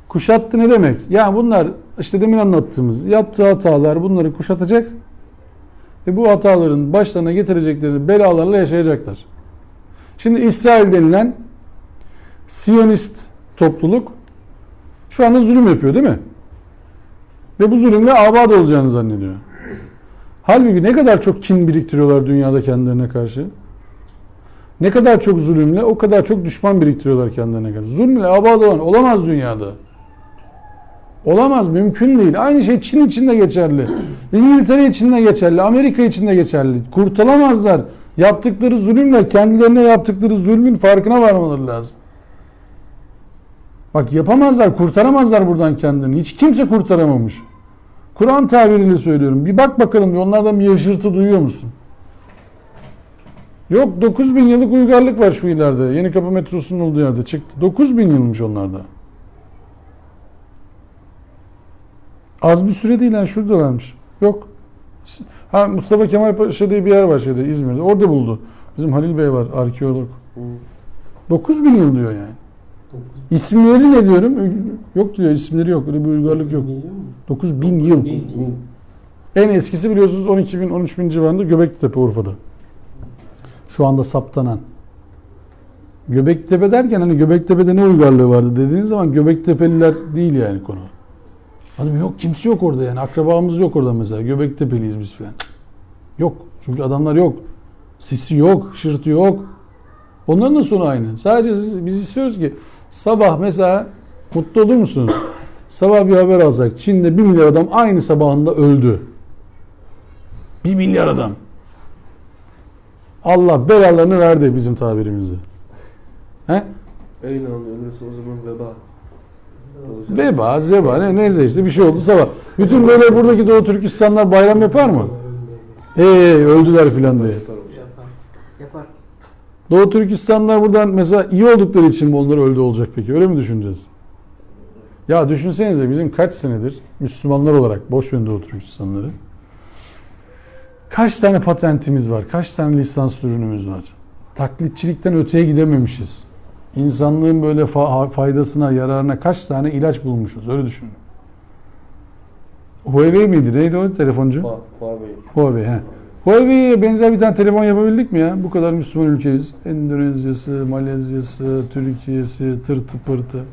Kuşattı ne demek? Ya bunlar işte demin anlattığımız yaptığı hatalar bunları kuşatacak ve bu hataların başlarına getirecekleri belalarla yaşayacaklar. Şimdi İsrail denilen Siyonist topluluk şu anda zulüm yapıyor değil mi? Ve bu zulümle abad olacağını zannediyor. Halbuki ne kadar çok kin biriktiriyorlar dünyada kendilerine karşı. Ne kadar çok zulümle o kadar çok düşman biriktiriyorlar kendilerine karşı. Zulmle abad olan olamaz dünyada. Olamaz, mümkün değil. Aynı şey Çin için de geçerli. İngiltere için de geçerli. Amerika için de geçerli. Kurtulamazlar. Yaptıkları zulümle kendilerine yaptıkları zulmün farkına varmaları lazım. Bak yapamazlar, kurtaramazlar buradan kendini. Hiç kimse kurtaramamış. Kur'an tabiriyle söylüyorum. Bir bak bakalım onlardan bir yaşırtı duyuyor musun? Yok 9000 yıllık uygarlık var şu ileride. Yenikapı metrosunun olduğu yerde çıktı. 9000 yılmış onlarda. Az bir süre değil yani şuradalarmış. Yok. Ha Mustafa Kemal Paşa diye bir yer var şeyde İzmir'de. Orada buldu. Bizim Halil Bey var arkeolog. 9000 yıl diyor yani. İsimleri ne diyorum? Yok diyor isimleri yok. Öyle bir uygarlık yok. 9000 yıl. En eskisi biliyorsunuz 12.000 13.000 civarında Göbeklitepe Urfa'da. Şu anda saptanan. Göbektepe derken hani Göbektepe'de ne uygarlığı vardı dediğiniz zaman Göbektepeliler değil yani konu. Adam yok kimse yok orada yani akrabamız yok orada mesela Göbektepeliyiz biz falan. Yok çünkü adamlar yok. Sisi yok, şırtı yok. Onların da sonu aynı. Sadece biz istiyoruz ki sabah mesela mutlu olur musunuz? Sabah bir haber alsak Çin'de 1 milyar adam aynı sabahında öldü. 1 milyar adam. Allah belalarını verdi bizim tabirimizde. He? Aynen öyleyse o zaman veba. Veba, zeba neyse işte bir şey oldu sabah. Bütün böyle buradaki Doğu Türkistanlar bayram yapar mı? Öldüler filan diye. Yapar. Yapar. Doğu Türkistanlar buradan mesela iyi oldukları için mi onlar öldü olacak peki? Öyle mi düşüneceğiz? Ya düşünsenize bizim kaç senedir Müslümanlar olarak boş verin Doğu Türkistanları. Kaç tane patentimiz var? Kaç tane lisans ürünümüz var? Taklitçilikten öteye gidememişiz. İnsanlığın böyle faydasına, yararına kaç tane ilaç bulmuşuz. Öyle düşünün. Huawei miydi? Neydi o telefoncu? Huawei. Huawei. He. Huawei'ye benzer bir tane telefon yapabildik mi ya? Bu kadar Müslüman ülkeyiz. Endonezya'sı, Malezya'sı, Türkiye'si, tırtı pırtı.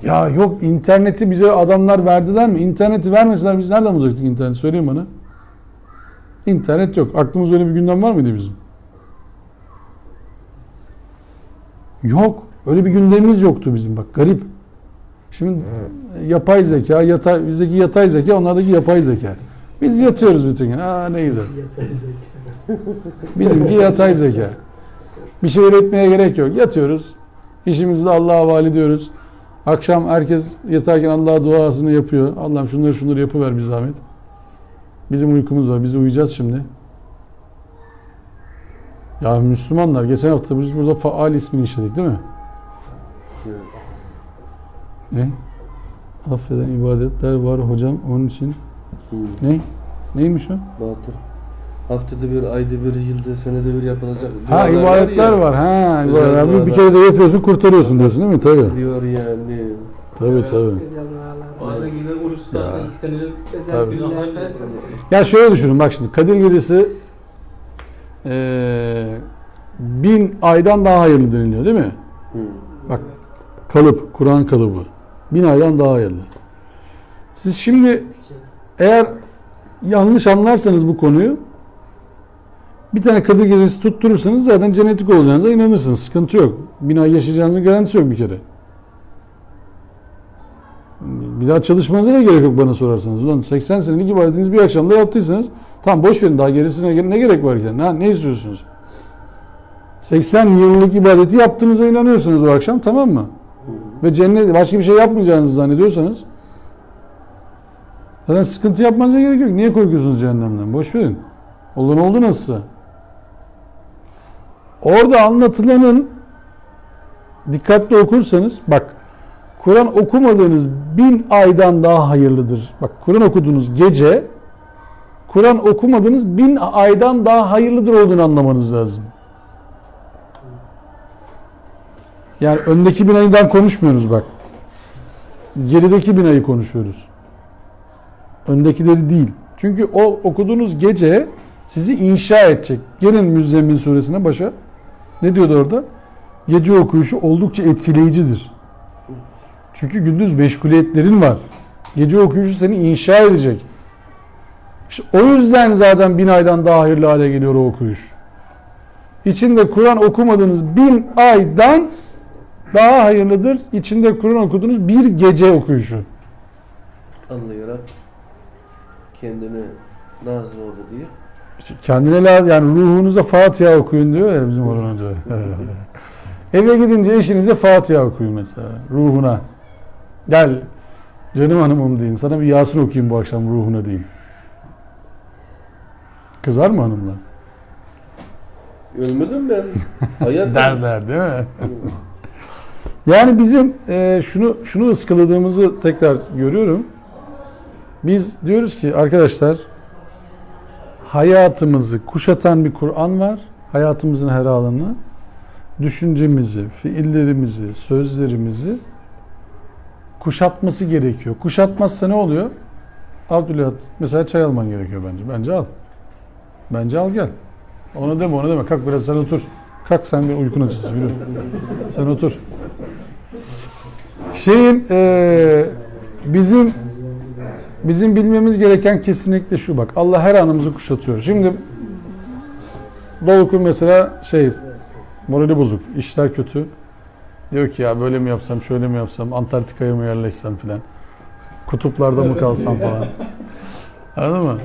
Ya yok, interneti bize adamlar verdiler mi? İnterneti vermeseler biz nereden bulacaktık interneti? Söyleyin bana. İnternet yok. Aklımızda öyle bir gündem var mıydı bizim? Yok. Öyle bir gündemimiz yoktu bizim, bak garip. Şimdi yapay zeka, bizdeki yatay zeka, onlardaki yapay zeka. Biz yatıyoruz bütün gün. Aa ne güzel. Bizimki yatay zeka. Bir şey üretmeye gerek yok. Yatıyoruz. İşimizi de Allah'a havale ediyoruz. Akşam herkes yatarken Allah'a duasını yapıyor. Allah'ım şunları yapıver bir zahmet. Bizim uykumuz var. Biz uyuyacağız şimdi. Ya Müslümanlar, geçen hafta biz burada faal ismini işledik değil mi? Evet. Ne? Affeden ibadetler var hocam onun için. Ne? Neymiş o? Batır. Haftada bir, ayda bir, yılda, senede bir yapılacak. Ha dualar ibadetler ya. var. Ha Özel ibadetler. Bir dualar. kere de yapıyorsun, kurtarıyorsun diyorsun değil mi? Tabii. Diyor yani. Tabii. Özel dualar. Bazen yine oruç tutarsan 2 senelik Özel Tabii. günahlar günler. bile silinir. Ya şöyle düşünün bak şimdi, Kadir Gecesi 1000 aydan daha hayırlı deniliyor değil mi? Hı. Bak kalıp, Kur'an kalıbı 1000 aydan daha hayırlı. Siz şimdi eğer yanlış anlarsanız bu konuyu, bir tane Kadir Gecesi tutturursanız zaten cennetik olacağınıza inanırsınız. Sıkıntı yok. 1000 ay yaşayacağınızın garantisi yok bir kere. Bir daha çalışmanıza da gerek yok bana sorarsanız. Ulan 80 senelik ibadetinizi bir akşamda yaptıysanız tamam, boş verin, daha gerisine ne gerek var ki? Ne istiyorsunuz? 80 yıllık ibadeti yaptığınıza inanıyorsunuz o akşam, tamam mı? Ve cennet, başka bir şey yapmayacağınızı zannediyorsanız zaten sıkıntı yapmanıza gerek yok. Niye korkuyorsunuz cehennemden? Boş verin. Olan oldu nasılsa. Orada anlatılanın dikkatli okursanız bak, Kur'an okumadığınız 1000 aydan daha hayırlıdır. Bak Kur'an okuduğunuz gece, Kur'an okumadığınız 1000 aydan daha hayırlıdır olduğunu anlamanız lazım. Yani öndeki 1000 aydan konuşmuyoruz bak. Gerideki 1000 ayı konuşuyoruz. Öndekileri değil. Çünkü o okuduğunuz gece sizi inşa edecek. Gelin Müzzemmil suresine başa. Ne diyordu orada? Gece okuyuşu oldukça etkileyicidir. Çünkü gündüz meşguliyetlerin var. Gece okuyuşu seni inşa edecek. İşte o yüzden zaten 1000 aydan daha hayırlı hale geliyor o okuyuş. İçinde Kur'an okumadığınız 1000 aydan daha hayırlıdır. İçinde Kur'an okuduğunuz bir gece okuyuşu. Anlayarak kendine nazil oldu diye. İşte kendine yani ruhunuza Fatiha okuyun diyor ya bizim oradan önce. Eve gidince eşinize Fatiha okuyun mesela ruhuna. Gel canım hanımım deyin. Sana bir Yasin okuyayım bu akşam ruhuna deyin. Kızar mı hanımlar? Ölmedim ben. Hayat Derler değil mi? Yani bizim şunu ıskaladığımızı tekrar görüyorum. Biz diyoruz ki arkadaşlar, hayatımızı kuşatan bir Kur'an var. Hayatımızın her alanını, düşüncemizi, fiillerimizi, sözlerimizi kuşatması gerekiyor. Kuşatmazsa ne oluyor? Abdülhat mesela çay alman gerekiyor bence. Bence al. Bence al gel. Onu deme. Kalk biraz sen otur. Kalk sen bir uykun açılsın. Yürü. Sen otur. Bizim bilmemiz gereken kesinlikle şu bak. Allah her anımızı kuşatıyor. Şimdi Doğukur mesela morali bozuk. İşler kötü. Diyor ki ya böyle mi yapsam, şöyle mi yapsam, Antarktika'ya mı yerleşsem filan. Kutuplarda mı kalsam falan. Anladın mı?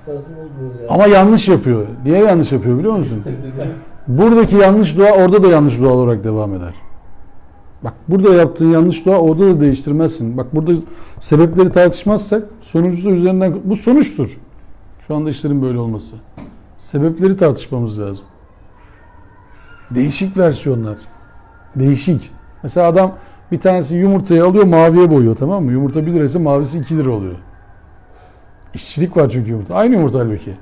Nasıl oldunuz ya? Ama yanlış yapıyor. Niye yanlış yapıyor biliyor musun? Buradaki yanlış dua orada da yanlış dua olarak devam eder. Bak burada yaptığın yanlış dua orada da değiştirmezsin. Bak burada sebepleri tartışmazsak sonucu da üzerinden, bu sonuçtur. Şu anda işlerin böyle olması. Sebepleri tartışmamız lazım. Değişik versiyonlar. Değişik. Mesela adam bir tanesi yumurtayı alıyor maviye boyuyor, tamam mı? Yumurta 1 lira ise mavisi 2 lira oluyor. İşçilik var çünkü yumurta. Aynı yumurta halbuki.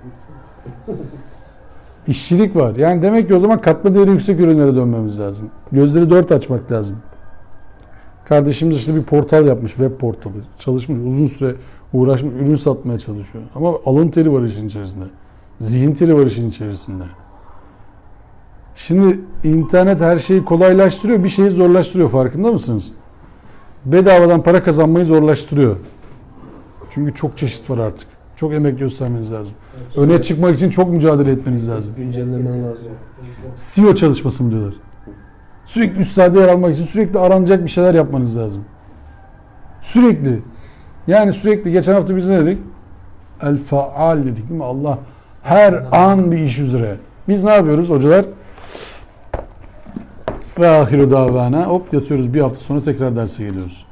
İşçilik var. Yani demek ki o zaman katma değeri yüksek ürünlere dönmemiz lazım. Gözleri 4 açmak lazım. Kardeşimiz işte bir portal yapmış, web portalı. Çalışmış, uzun süre uğraşmış, ürün satmaya çalışıyor. Ama alın teri var işin içerisinde. Zihin teri var işin içerisinde. Şimdi internet her şeyi kolaylaştırıyor, bir şeyi zorlaştırıyor. Farkında mısınız? bedavadan para kazanmayı zorlaştırıyor. Çünkü çok çeşit var artık. Çok emek göstermeniz lazım. Öne çıkmak için çok mücadele etmeniz lazım. Güncellemen lazım. CEO çalışması mı diyorlar? Sürekli üstlerde yer almak için sürekli aranacak bir şeyler yapmanız lazım. Sürekli. Yani sürekli geçen hafta biz ne dedik? El faal dedik değil mi? Allah her an bir iş üzere. Biz ne yapıyoruz hocalar? Ve ahiru davana hop yatıyoruz, bir hafta sonra tekrar derse geliyoruz.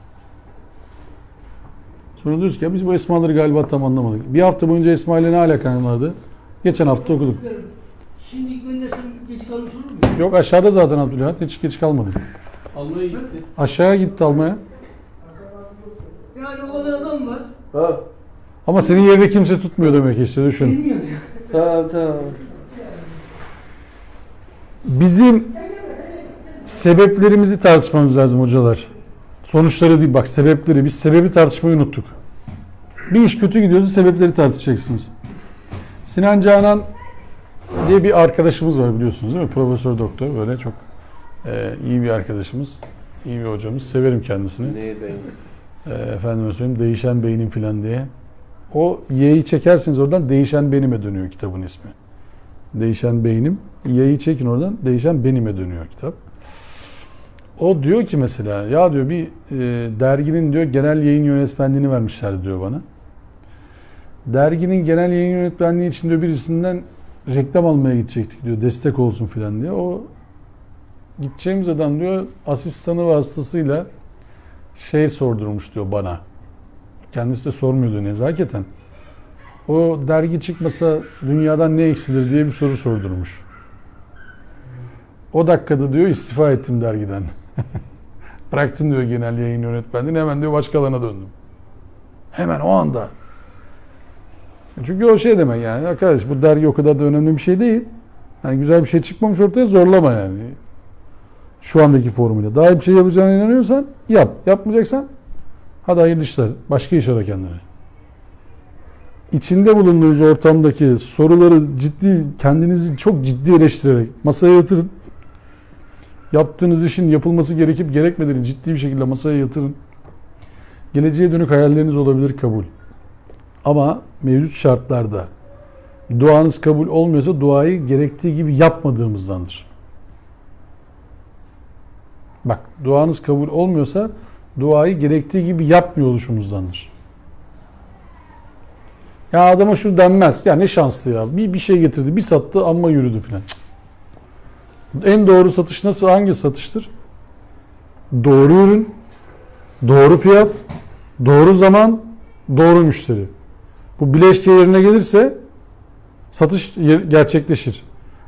Sonra diyoruz ki ya biz bu esmaları galiba tam anlamadık. Bir hafta boyunca esma ile ne alakan vardı? Geçen hafta okuduk. Şimdi ilk göndersem geç kalmış olur mu? Yok aşağıda zaten Abdülhamit, hiç geç kalmadım. Almaya gitti. Aşağıya gitti almaya. Yani o kadar adam var. Ha. Ama senin yerine kimse tutmuyor demek işte, düşün. Bilmiyorum ya. Tamam. Bizim sebeplerimizi tartışmamız lazım hocalar. Sonuçları değil, bak sebepleri. Biz sebebi tartışmayı unuttuk. Bir iş kötü gidiyorsa sebepleri tartışacaksınız. Sinan Canan diye bir arkadaşımız var, biliyorsunuz değil mi? Profesör doktor, böyle çok iyi bir arkadaşımız. İyi bir hocamız. Severim kendisini. Neye değin? Efendime söyleyeyim, değişen beynim filan diye. O Y'yi çekersiniz oradan, değişen benime dönüyor kitabın ismi. Değişen beynim. Y'yi çekin oradan, değişen benime dönüyor kitap. O diyor ki mesela, ya diyor bir derginin diyor genel yayın yönetmenliğini vermişler diyor bana. Derginin genel yayın yönetmenliği için diyor birisinden reklam almaya gidecektik diyor, destek olsun filan diye. O gideceğimiz adam diyor asistanı vasıtasıyla şey sordurmuş diyor bana. Kendisi de sormuyordu nezaketen. O dergi çıkmasa dünyadan ne eksilir diye bir soru sordurmuş. O dakikada diyor istifa ettim dergiden. Bıraktım diyor genel yayın yönetmenliğini, hemen diyor başkalarına döndüm. Hemen o anda. Çünkü o şey demek yani, arkadaş bu dergi o kadar da önemli bir şey değil. Yani güzel bir şey çıkmamış ortaya, zorlama yani. Şu andaki formuyla. Daha iyi bir şey yapacağına inanıyorsan yap. Yapmayacaksan hadi hayırlı işler. Başka iş ara kendine. İçinde bulunduğunuz ortamdaki soruları kendinizi çok ciddi eleştirerek masaya yatırın. Yaptığınız işin yapılması gerekip gerekmediğini ciddi bir şekilde masaya yatırın. Geleceğe dönük hayalleriniz olabilir, kabul. Ama mevcut şartlarda duanız kabul olmuyorsa duayı gerektiği gibi yapmadığımızdandır. Bak, duanız kabul olmuyorsa duayı gerektiği gibi yapmıyor oluşumuzdandır. Ya adama şu denmez. Ya ne şanslı ya. Bir şey getirdi, bir sattı amma yürüdü filan. En doğru satış nasıl? Hangi satıştır? Doğru ürün, doğru fiyat, doğru zaman, doğru müşteri. Bu bileşke yerine gelirse satış gerçekleşir.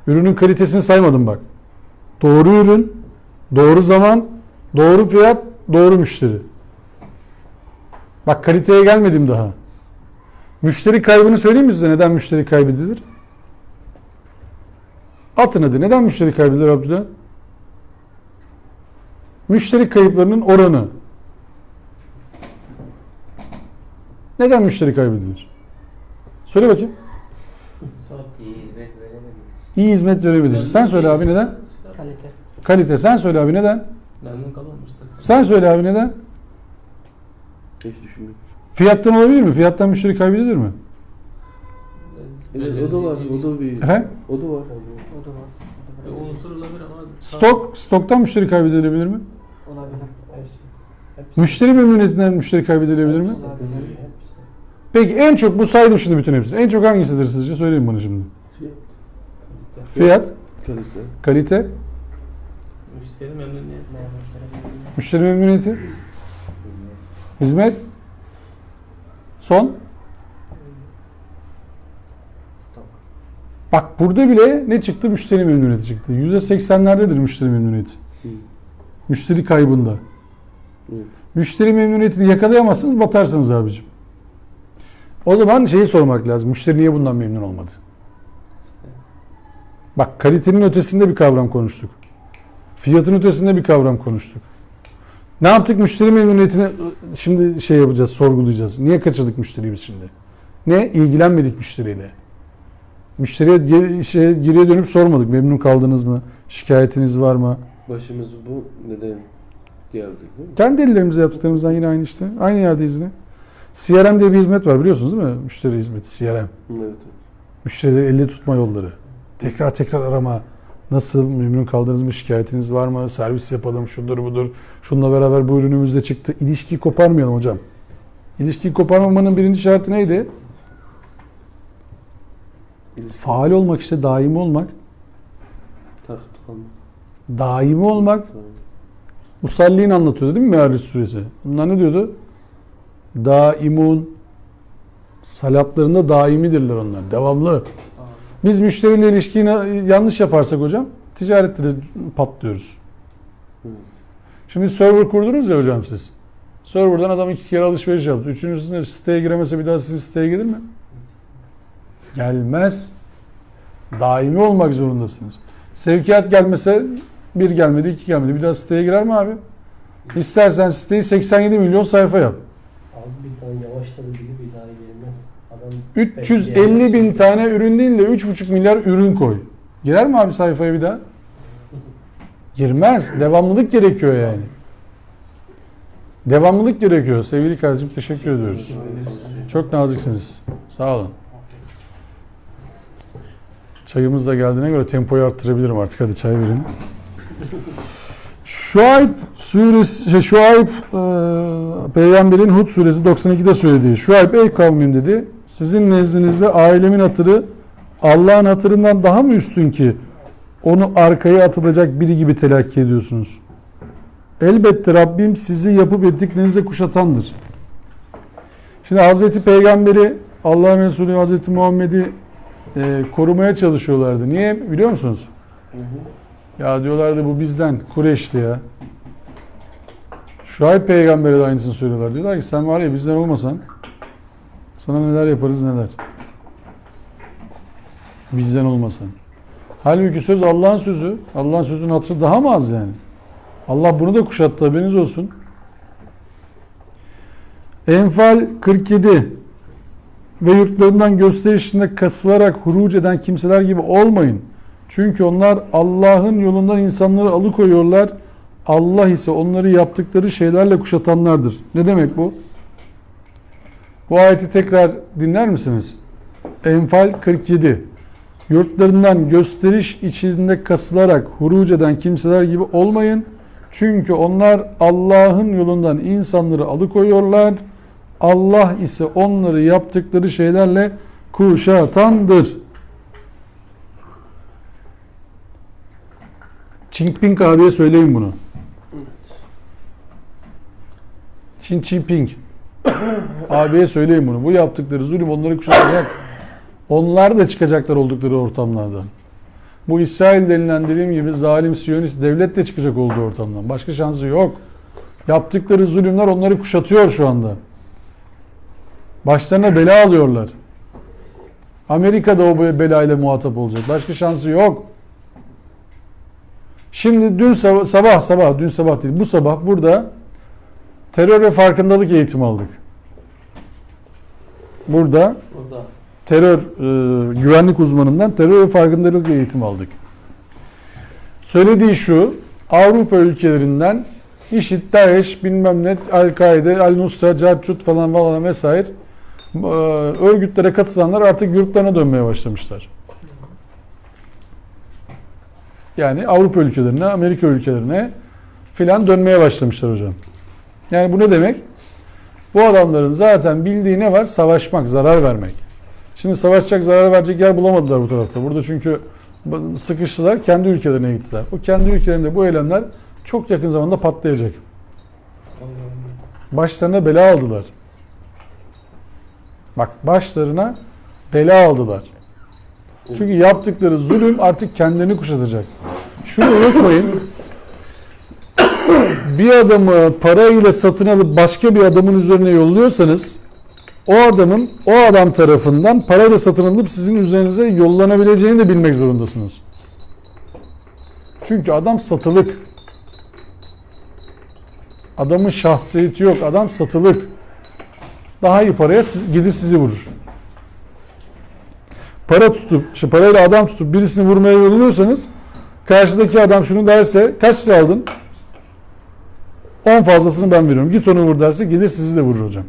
Ürünün kalitesini saymadım bak. Doğru ürün, doğru zaman, doğru fiyat, doğru müşteri. Bak kaliteye gelmedim daha. Müşteri kaybını söyleyeyim mi size? Neden müşteri kaybedilir? Atın hadi. Neden müşteri kaybedilir Abdülhamid? Müşteri kayıplarının oranı. Neden müşteri kaybedilir? Söyle bakayım. İyi hizmet veremedim. İyi hizmet verebilir. Sen söyle abi neden? Kalite. Kalite. Sen söyle abi neden? Memnun kalmamıştır. Sen söyle abi neden? Hiç düşünmüyorum. Fiyattan olabilir mi? Fiyattan müşteri kaybedilir mi? Evet, o da var. O da bir. Efendim? O da var. O da var. Unsur olabilir ama Stoktan müşteri kaybedilebilir mi? Olabilir. Müşteri memnuniyetinden müşteri kaybedilebilir mi? Olabilir. Peki en çok, bu saydım şimdi bütün hepsini. En çok hangisidir sizce? Söyleyin bana şimdi. Fiyat. Fiyat, Kalite. kalite, müşteri memnuniyeti. müşteri memnuniyeti, hizmet, son. Bak burada bile ne çıktı? Müşteri memnuniyeti çıktı. %80'lerdedir müşteri memnuniyeti. Müşteri kaybında. Evet. Müşteri memnuniyetini yakalayamazsınız, batarsınız abicim. O zaman şeyi sormak lazım. Müşteri niye bundan memnun olmadı? Bak kalitenin ötesinde bir kavram konuştuk. Fiyatın ötesinde bir kavram konuştuk. Ne yaptık? Müşteri memnuniyetini şimdi şey yapacağız, sorgulayacağız. Niye kaçırdık müşteriyi biz şimdi? Ne? İlgilenmedik müşteriyle. Müşteriye geriye dönüp sormadık. Memnun kaldınız mı? Şikayetiniz var mı? Başımız bu. Neden Geldik değil mi? Kendi ellerimizle yaptıklarımızdan yine aynı işte. Aynı yerdeyiz yine. CRM diye bir hizmet var biliyorsunuz değil mi? Müşteri hizmeti CRM. Evet. Müşterileri elde tutma yolları. Tekrar arama. Nasıl? Memnun kaldınız mı? Şikayetiniz var mı? Servis yapalım. Şudur budur. Şununla beraber bu ürünümüz de çıktı. İlişkiyi koparmayalım hocam. İlişkiyi koparmamanın birinci şartı neydi? Faal olmak işte. Daimi olmak. Takip kalmak. Daimi olmak. Tamam. Musalliğin anlatıyordu değil mi Me'ariç suresi? Bunlar ne diyordu? Daimun. Salatlarında daimidirler onlar. Devamlı. Biz müşteriyle ilişkiyi yanlış yaparsak hocam ticarette de patlıyoruz. Şimdi server kurdunuz ya hocam siz. Server'dan adam 2 kere alışveriş yaptı. Üçüncüsünde siteye giremese bir daha sizin siteye gelir mi? Gelmez. Daimi olmak zorundasınız. Sevkiyat gelmese 1 gelmedi, 2 gelmedi. Bir daha siteye girer mi abi? İstersen siteyi 87 milyon sayfa yap. Az bir tane yavaşladı gibi bir daha gelmez. Adam 350 bin tane ürün değil de 3,5 milyar ürün koy. Girer mi abi sayfaya bir daha? Girmez. Devamlılık gerekiyor yani. Devamlılık gerekiyor. Sevgili kardeşim teşekkür ediyoruz. Çok naziksiniz. Sağ olun. Çayımız da geldiğine göre tempoyu arttırabilirim artık. Hadi çay verin. Şuayb suresi, Şuayb peygamberin Hud suresi 92'de söylediği. Şuayb ey kavmim dedi. Sizin nezdinizde ailemin hatırı Allah'ın hatırından daha mı üstün ki onu arkaya atılacak biri gibi telakki ediyorsunuz? Elbette Rabbim sizi yapıp ettiklerinizle kuşatandır. Şimdi Hazreti Peygamberi, Allah'ın Resulü Hazreti Muhammed'i korumaya çalışıyorlardı. Niye biliyor musunuz? Ya diyorlardı bu bizden, Kureyş'ti ya. Şuayb Peygamber'e de aynısını söylüyorlar. Diyorlar ki sen var ya bizden olmasan sana neler yaparız neler. Bizden olmasan. Halbuki söz Allah'ın sözü. Allah'ın sözünün hatırı daha mı az yani? Allah bunu da kuşattı, haberiniz olsun. Enfal 47 ve yurtlarından gösterişinde kasılarak huruc eden kimseler gibi olmayın. Çünkü onlar Allah'ın yolundan insanları alıkoyuyorlar. Allah ise onları yaptıkları şeylerle kuşatanlardır. Ne demek bu? Bu ayeti tekrar dinler misiniz? Enfal 47. Yurtlarından gösteriş içinde kasılarak huruc eden kimseler gibi olmayın. Çünkü onlar Allah'ın yolundan insanları alıkoyuyorlar. Allah ise onları yaptıkları şeylerle kuşatandır. Xi Jinping abiye söyleyin bunu. Xi Jinping abiye söyleyin bunu. Bu yaptıkları zulüm onları kuşatacak. Onlar da çıkacaklar oldukları ortamlardan. Bu İsrail denilen dediğim gibi zalim Siyonist devlet de çıkacak olduğu ortamdan. Başka şansı yok. Yaptıkları zulümler onları kuşatıyor şu anda. Başlarına bela alıyorlar. Amerika da o belayla muhatap olacak. Başka şansı yok. Şimdi dün sabah değil, bu sabah burada terör ve farkındalık eğitimi aldık. Burada terör güvenlik uzmanından terör ve farkındalık eğitimi aldık. Söylediği şu, Avrupa ülkelerinden IŞİD, DAEŞ, bilmem ne, El-Kaide, El-Nusra, Carcut falan vesaire örgütlere katılanlar artık yurtlarına dönmeye başlamışlar. Yani Avrupa ülkelerine, Amerika ülkelerine filan dönmeye başlamışlar hocam. Yani bu ne demek? Bu adamların zaten bildiği ne var? Savaşmak, zarar vermek. Şimdi savaşacak, zarar verecek yer bulamadılar bu tarafta. Burada çünkü sıkıştılar, kendi ülkelerine gittiler. O kendi ülkelerinde bu eylemler çok yakın zamanda patlayacak. Başlarına bela aldılar. Bak başlarına bela aldılar. Çünkü yaptıkları zulüm artık kendilerini kuşatacak. Şunu unutmayın. Bir adamı parayla satın alıp başka bir adamın üzerine yolluyorsanız o adam tarafından parayla satın alıp sizin üzerinize yollanabileceğini de bilmek zorundasınız. Çünkü adam satılık. Adamın şahsiyeti yok. Adam satılık. Daha iyi paraya gelir sizi vurur. Parayla adam tutup birisini vurmaya yolluyorsanız karşıdaki adam şunu derse kaç lira aldın? 10 fazlasını ben veriyorum. Git onu vur derse gelir sizi de vurur hocam.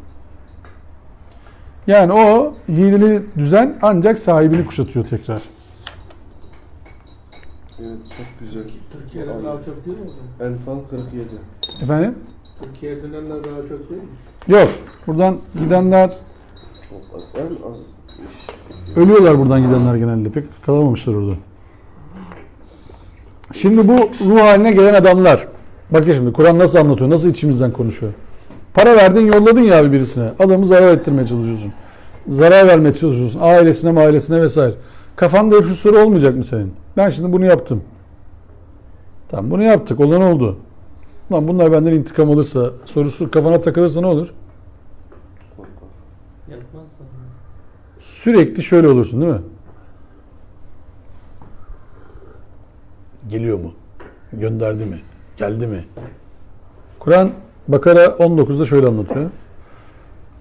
Yani o hileli düzen ancak sahibini kuşatıyor tekrar. Evet, çok güzel. Türkiye'den daha çok değil mi hocam? Enfal 47. Efendim? Türkiye'ye dönenler daha çok değil mi? Yok. Buradan gidenler Çok az. En az. ölüyorlar buradan gidenler genelde. Pek kalamamışlar orada. Şimdi bu ruh haline gelen adamlar. Bakın şimdi Kur'an nasıl anlatıyor, nasıl içimizden konuşuyor. Para verdin, yolladın ya abi birisine. Adamı zarar ettirmeye çalışıyorsun. Zarar vermeye çalışıyorsun. Ailesine vesaire. Kafanda hep şu soru olmayacak mı senin? Ben şimdi bunu yaptım. Tamam bunu yaptık. Olan oldu. Lan bunlar benden intikam alırsa, sorusu kafana takılırsa ne olur? Yapmazsa. Sürekli şöyle olursun değil mi? Geliyor mu? Gönderdi mi? Geldi mi? Kur'an Bakara 19'da şöyle anlatıyor.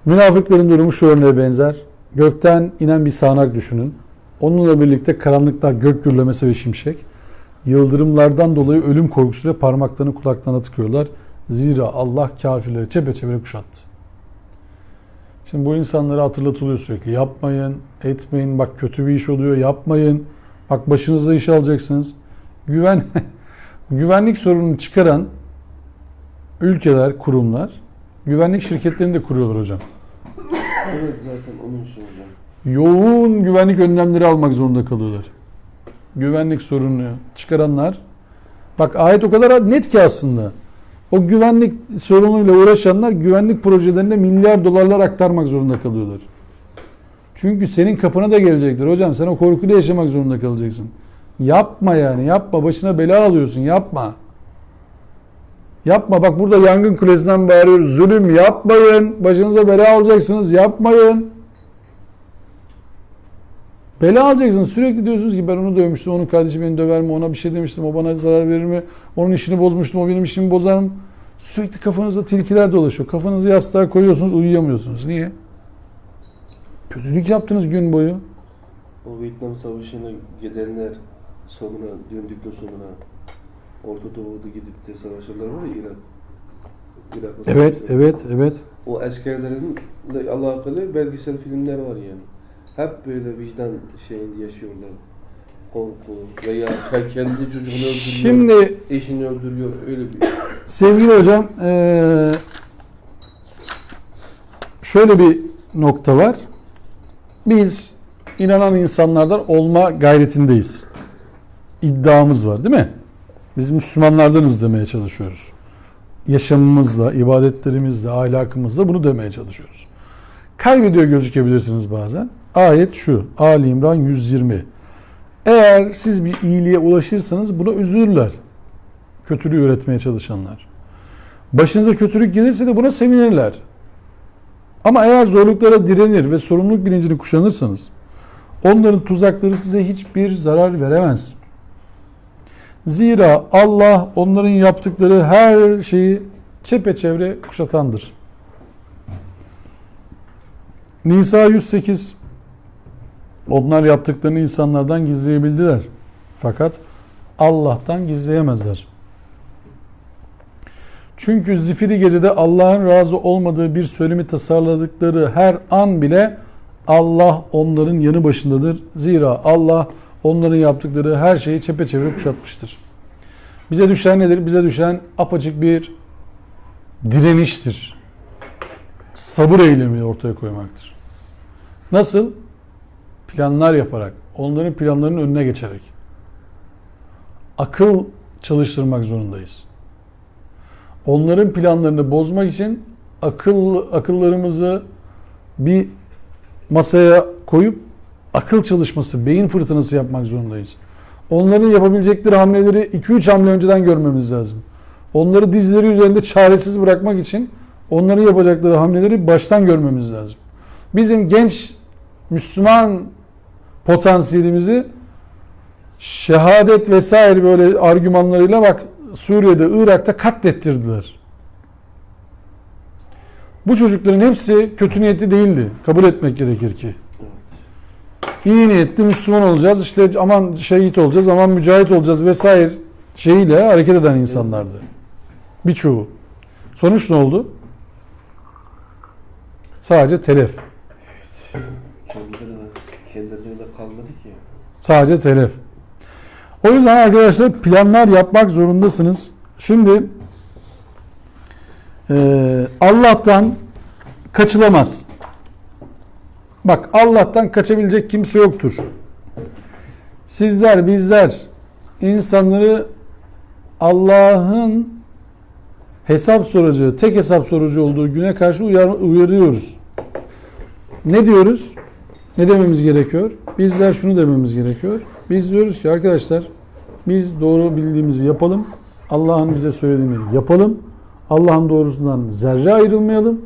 Münafıkların durumu şu örneğe benzer. Gökten inen bir sağanak düşünün. Onunla birlikte karanlıklar, gök gürlemesi ve şimşek. Yıldırımlardan dolayı ölüm korkusuyla parmaklarını kulaklarına tıkıyorlar. Zira Allah kafirleri çepeçevre kuşattı. Şimdi bu insanlara hatırlatılıyor sürekli. Yapmayın, etmeyin, bak kötü bir iş oluyor, yapmayın. Bak başınıza iş alacaksınız. Güvenlik sorununu çıkaran ülkeler, kurumlar, güvenlik şirketlerini de kuruyorlar hocam. Evet zaten onun için hocam. Yoğun güvenlik önlemleri almak zorunda kalıyorlar. Güvenlik sorununu çıkaranlar, bak ayet o kadar net ki aslında. O güvenlik sorunuyla uğraşanlar güvenlik projelerine milyar dolarlar aktarmak zorunda kalıyorlar. Çünkü senin kapına da gelecektir hocam. Sen o korkuyla yaşamak zorunda kalacaksın. Yapma yani, yapma. Başına bela alıyorsun, yapma. Yapma. Bak burada yangın kulesinden bağırıyoruz. Zulüm yapmayın. Başınıza bela alacaksınız. Yapmayın. Bela alacaksınız. Sürekli diyorsunuz ki ben onu dövmüştüm. Onun kardeşi beni döver mi? Ona bir şey demiştim. O bana zarar verir mi? Onun işini bozmuştum. O benim işimi bozar mı? Sürekli kafanızda tilkiler dolaşıyor. Kafanızı yastığa koyuyorsunuz. Uyuyamıyorsunuz. Niye? Kötülük yaptınız gün boyu. O Vietnam Savaşı'na gidenler sonra döndükten sonra Orta Doğu'da gidip de savaşanlar var ya Irak'ta. Evet. O askerlerinle alakalı belgesel filmler var yani. Hep böyle vicdan şeyinde yaşıyorlar. Korku veya kendi çocuğunu öldürüyor, Şimdi eşini öldürüyor öyle bir. sevgili hocam şöyle bir nokta var. Biz inanan insanlardan olma gayretindeyiz. İddiamız var değil mi? Biz Müslümanlardanız demeye çalışıyoruz. Yaşamımızla, ibadetlerimizle, ahlakımızla bunu demeye çalışıyoruz. Kaybediyor gözükebilirsiniz bazen. Ayet şu, Ali İmran 120. Eğer siz bir iyiliğe ulaşırsanız buna üzülürler. Kötülüğü üretmeye çalışanlar. Başınıza kötülük gelirse de buna sevinirler. Ama eğer zorluklara direnir ve sorumluluk bilincini kuşanırsanız onların tuzakları size hiçbir zarar veremez. Zira Allah onların yaptıkları her şeyi çepeçevre kuşatandır. Nisa 108. Onlar yaptıklarını insanlardan gizleyebildiler. Fakat Allah'tan gizleyemezler. Çünkü zifiri gecede Allah'ın razı olmadığı bir söylemi tasarladıkları her an bile Allah onların yanı başındadır. Zira Allah onların yaptıkları her şeyi çepeçevre kuşatmıştır. Bize düşen nedir? Bize düşen apaçık bir direniştir. Sabır eylemi ortaya koymaktır. Nasıl? Planlar yaparak, onların planlarının önüne geçerek. Akıl çalıştırmak zorundayız. Onların planlarını bozmak için akıllarımızı bir masaya koyup akıl çalışması, beyin fırtınası yapmak zorundayız. Onların yapabilecekleri hamleleri 2-3 hamle önceden görmemiz lazım. Onları dizleri üzerinde çaresiz bırakmak için onların yapacakları hamleleri baştan görmemiz lazım. Bizim genç Müslüman potansiyelimizi şehadet vesaire böyle argümanlarıyla bak Suriye'de, Irak'ta katlettirdiler. Bu çocukların hepsi kötü niyetli değildi. Kabul etmek gerekir ki. İyi niyetli Müslüman olacağız, işte aman şehit olacağız, aman mücahit olacağız vesaire şeyiyle hareket eden insanlardı. Birçoğu. Sonuç ne oldu? Sadece telef. Kendilerine kalmadı ki. Sadece telef. O yüzden arkadaşlar planlar yapmak zorundasınız. Şimdi Allah'tan kaçılamaz. Bak, Allah'tan kaçabilecek kimse yoktur. Sizler, bizler insanları Allah'ın hesap soracağı, tek hesap soracağı olduğu güne karşı uyarıyoruz. Ne diyoruz? Ne dememiz gerekiyor? Bizler şunu dememiz gerekiyor. Biz diyoruz ki arkadaşlar, biz doğru bildiğimizi yapalım. Allah'ın bize söylediğini yapalım. Allah'ın doğrusundan zerre ayrılmayalım.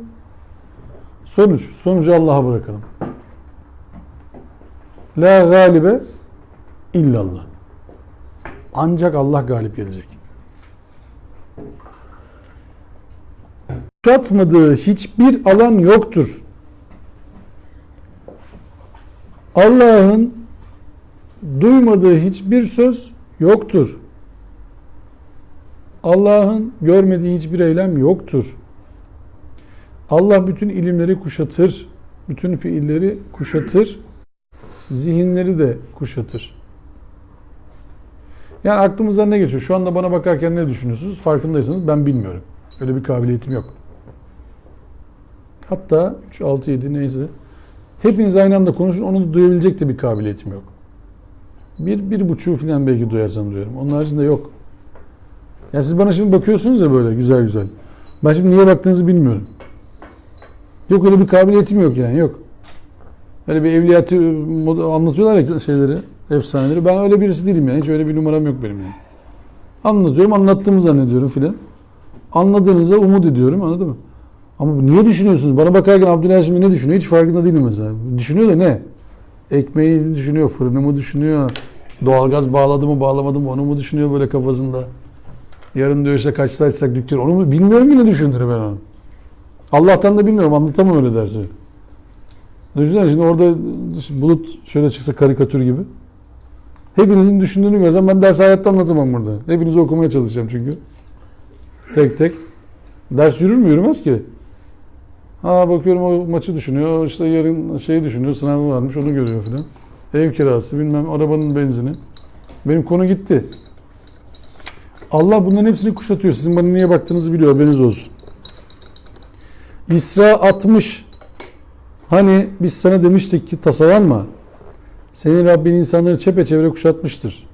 Sonucu Allah'a bırakalım. La galibe illallah. Ancak Allah galip gelecek. Kuşatmadığı hiçbir alan yoktur. Allah'ın duymadığı hiçbir söz yoktur. Allah'ın görmediği hiçbir eylem yoktur. Allah bütün ilimleri kuşatır. Bütün fiilleri kuşatır. Zihinleri de kuşatır. Yani aklımızdan ne geçiyor? Şu anda bana bakarken ne düşünüyorsunuz? Farkındaysanız ben bilmiyorum. Öyle bir kabiliyetim yok. Hatta 3, 6, 7 neyse. Hepiniz aynı anda konuşun, onu duyabilecek de bir kabiliyetim yok. 1,5 falan belki duyarsam duyarım. Onun haricinde yok. Yani siz bana şimdi bakıyorsunuz ya böyle güzel güzel. Ben şimdi niye baktığınızı bilmiyorum. Yok, öyle bir kabiliyetim yok yani, yok. Öyle bir evliyatı anlatıyorlar ya şeyleri, efsaneleri. Ben öyle birisi değilim yani. Hiç öyle bir numaram yok benim yani. Anlatıyorum, anlattığımı zannediyorum filan. Anladığınıza umut ediyorum, anladın mı? Ama niye düşünüyorsunuz? Bana bakarken Abdülhay şimdi ne düşünüyor? Hiç farkında değilim mesela. Düşünüyor da ne? Ekmeği düşünüyor, fırını mı düşünüyor? Doğalgaz bağladı mı bağlamadı mı onu mu düşünüyor böyle kafasında? Yarın diyor işte kaçta açsak dükkan, onu mu? Bilmiyorum ki ne düşündüğünü ben onu. Allah'tan da bilmiyorum, anlatamam öyle dersi. Düşünsene şimdi orada bulut şöyle çıksa karikatür gibi. Hepinizin düşündüğünü görsem ben ders hayatta anlatamam burada. Hepinizi okumaya çalışacağım çünkü. Tek tek. Ders yürür mü? Yürümez ki. Ha bakıyorum o maçı düşünüyor, işte yarın şeyi düşünüyor, sınavı varmış onu görüyor filan. Ev kirası, bilmem arabanın benzini. Benim konu gitti. Allah bunların hepsini kuşatıyor. Sizin bana niye baktığınızı biliyor, haberiniz olsun. İsra 60. Hani biz sana demiştik ki tasalanma. Senin Rabbin insanları çepeçevre kuşatmıştır.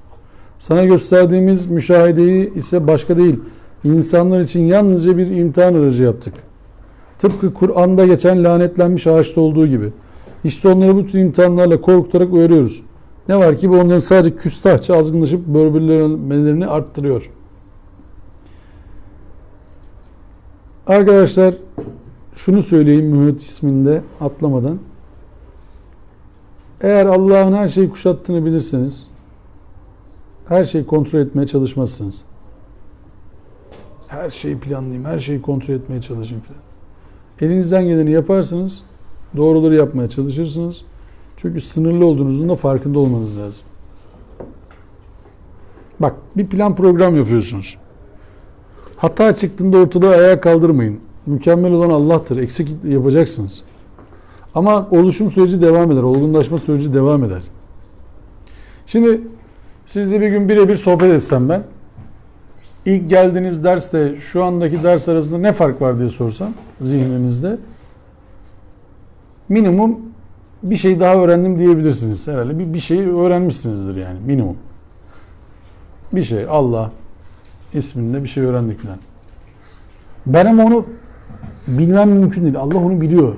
Sana gösterdiğimiz müşahedeyi ise başka değil. İnsanlar için yalnızca bir imtihan aracı yaptık. Tıpkı Kur'an'da geçen lanetlenmiş ağaçta olduğu gibi. İşte onları bu tür imtihanlarla korkutarak uyarıyoruz. Ne var ki bu onların sadece küstahça azgınlaşıp böbürlenmelerini arttırıyor. Arkadaşlar şunu söyleyeyim mühit isminde atlamadan. Eğer Allah'ın her şeyi kuşattığını bilirseniz her şeyi kontrol etmeye çalışmazsınız. Her şeyi planlayayım, her şeyi kontrol etmeye çalışayım falan. Elinizden geleni yaparsınız, doğruları yapmaya çalışırsınız. Çünkü sınırlı olduğunuzun da farkında olmanız lazım. Bak, bir plan program yapıyorsunuz. Hata çıktığında ortalığı ayağa kaldırmayın. Mükemmel olan Allah'tır. Eksik yapacaksınız. Ama oluşum süreci devam eder. Olgunlaşma süreci devam eder. Şimdi sizle bir gün birebir sohbet etsem ben. İlk geldiğiniz derste şu andaki ders arasında ne fark var diye sorsam zihninizde. Minimum bir şey daha öğrendim diyebilirsiniz herhalde. Bir şey öğrenmişsinizdir yani minimum. Bir şey, Allah isminde bir şey öğrendik falan. Ben ama onu bilmem mümkün değil. Allah onu biliyor.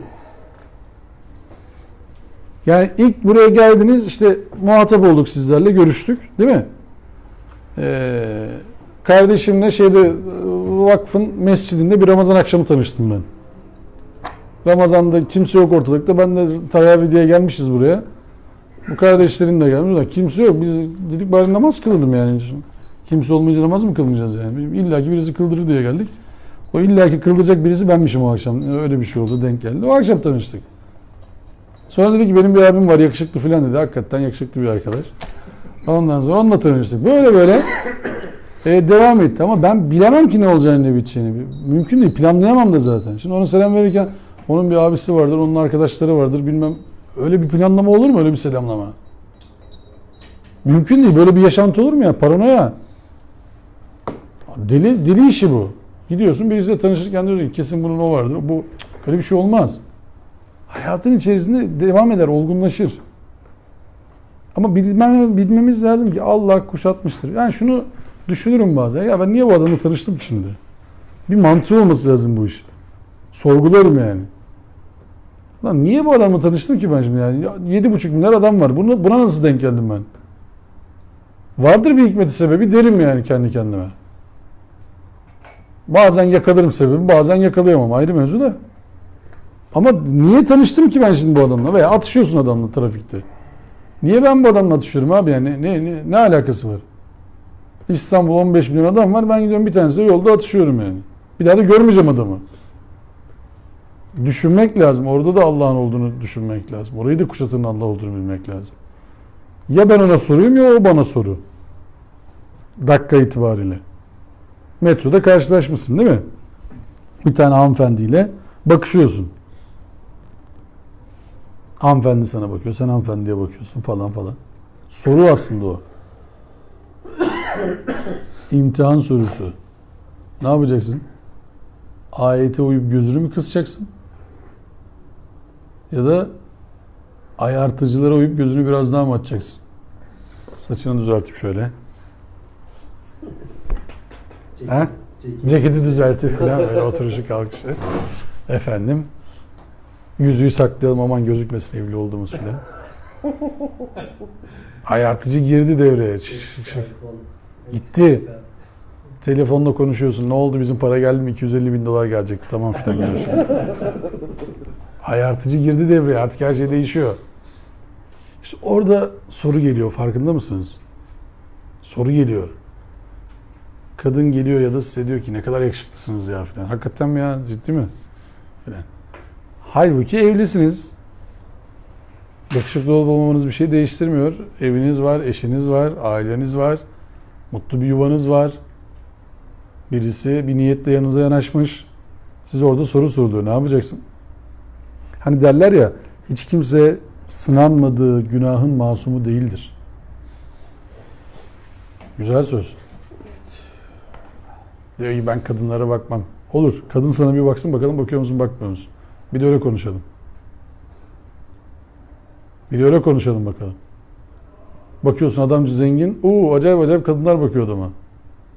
Yani ilk buraya geldiniz, işte muhatap olduk sizlerle, görüştük değil mi? Kardeşimle vakfın mescidinde bir Ramazan akşamı tanıştım ben. Ramazan'da kimse yok ortalıkta. Ben de teravih diye gelmişiz buraya. Bu kardeşlerim de gelmiş. Kimse yok. Biz dedik bari namaz kılalım yani. Kimse olmayınca namaz mı kılmayacağız yani? İlla ki birisi kıldırır diye geldik. O illa ki kıldıracak birisi benmişim o akşam. Öyle bir şey oldu, denk geldi. O akşam tanıştık. Sonra dedi ki benim bir abim var yakışıklı falan dedi. Hakikaten yakışıklı bir arkadaş. Ondan sonra onunla tanıştık. Böyle böyle Devam etti ama ben bilemem ki ne olacağını, ne biteceğini. Mümkün değil. Planlayamam da zaten. Şimdi ona selam verirken onun bir abisi vardır, onun arkadaşları vardır, bilmem. Öyle bir planlama olur mu? Öyle bir selamlama. Mümkün değil. Böyle bir yaşantı olur mu ya? Paranoya. Deli işi bu. Gidiyorsun birisiyle tanışırken diyorsun ki kesin bunun o vardır. Bu öyle bir şey olmaz. Hayatın içerisinde devam eder, olgunlaşır. Ama bilmemiz lazım ki Allah kuşatmıştır. Yani şunu düşünürüm bazen. Ya ben niye bu adamla tanıştım ki şimdi? Bir mantığı olması lazım bu iş. Sorgularım yani. Lan niye bu adamla tanıştım ki ben şimdi yani? 7,5 milyar adam var. Buna nasıl denk geldim ben? Vardır bir hikmeti sebebi derim yani kendi kendime. Bazen yakalarım sebebi, bazen yakalayamam. Ayrı mevzu da. Ama niye tanıştım ki ben şimdi bu adamla? Veya atışıyorsun adamla trafikte. Niye ben bu adamla atışıyorum abi yani? Ne alakası var? İstanbul 15 milyon adam var. Ben gidiyorum bir tanesiyle yolda atışıyorum yani. Bir daha da görmeyeceğim adamı. Düşünmek lazım. Orada da Allah'ın olduğunu düşünmek lazım. Orayı da kuşatan Allah olduğunu bilmek lazım. Ya ben ona soruyum ya o bana soru. Dakika itibariyle. Metroda karşılaşmışsın değil mi? Bir tane hanımefendiyle bakışıyorsun. Hanımefendi sana bakıyor, sen hanımefendiye bakıyorsun falan falan. Soru aslında o. İmtihan sorusu. Ne yapacaksın? Ayete uyup gözünü mü kısacaksın? Ya da ayartıcılara uyup gözünü biraz daha mı açacaksın? Saçını düzeltip şöyle. Ha? Ceketi düzeltip falan böyle oturuşu kalkışı. Efendim. Yüzüğü saklayalım aman gözükmesin evli olduğumuz filan. Ayartıcı girdi devreye. Gitti. Telefonla konuşuyorsun. Ne oldu bizim para geldi mi? 250 bin dolar gelecek. Tamam filan görüşürüz. Ayartıcı girdi devreye. Artık her şey değişiyor. İşte orada soru geliyor. Farkında mısınız? Soru geliyor. Kadın geliyor ya da size diyor ki ne kadar yakışıklısınız ya filan. Hakikaten mi ya? Ciddi mi? Filan. Halbuki evlisiniz. Yakışıklı olup olmamanız bir şey değiştirmiyor. Eviniz var, eşiniz var, aileniz var. Mutlu bir yuvanız var. Birisi bir niyetle yanınıza yanaşmış. Siz orada soru soruluyor. Ne yapacaksın? Hani derler ya, hiç kimse sınanmadığı günahın masumu değildir. Güzel söz. Diyor ki ben kadınlara bakmam. Olur. Kadın sana bir baksın bakalım bakıyor musun bakmıyor musun? Bir de öyle konuşalım. Bir de öyle konuşalım bakalım. Bakıyorsun adamcı zengin. Acayip acayip kadınlar bakıyor adama.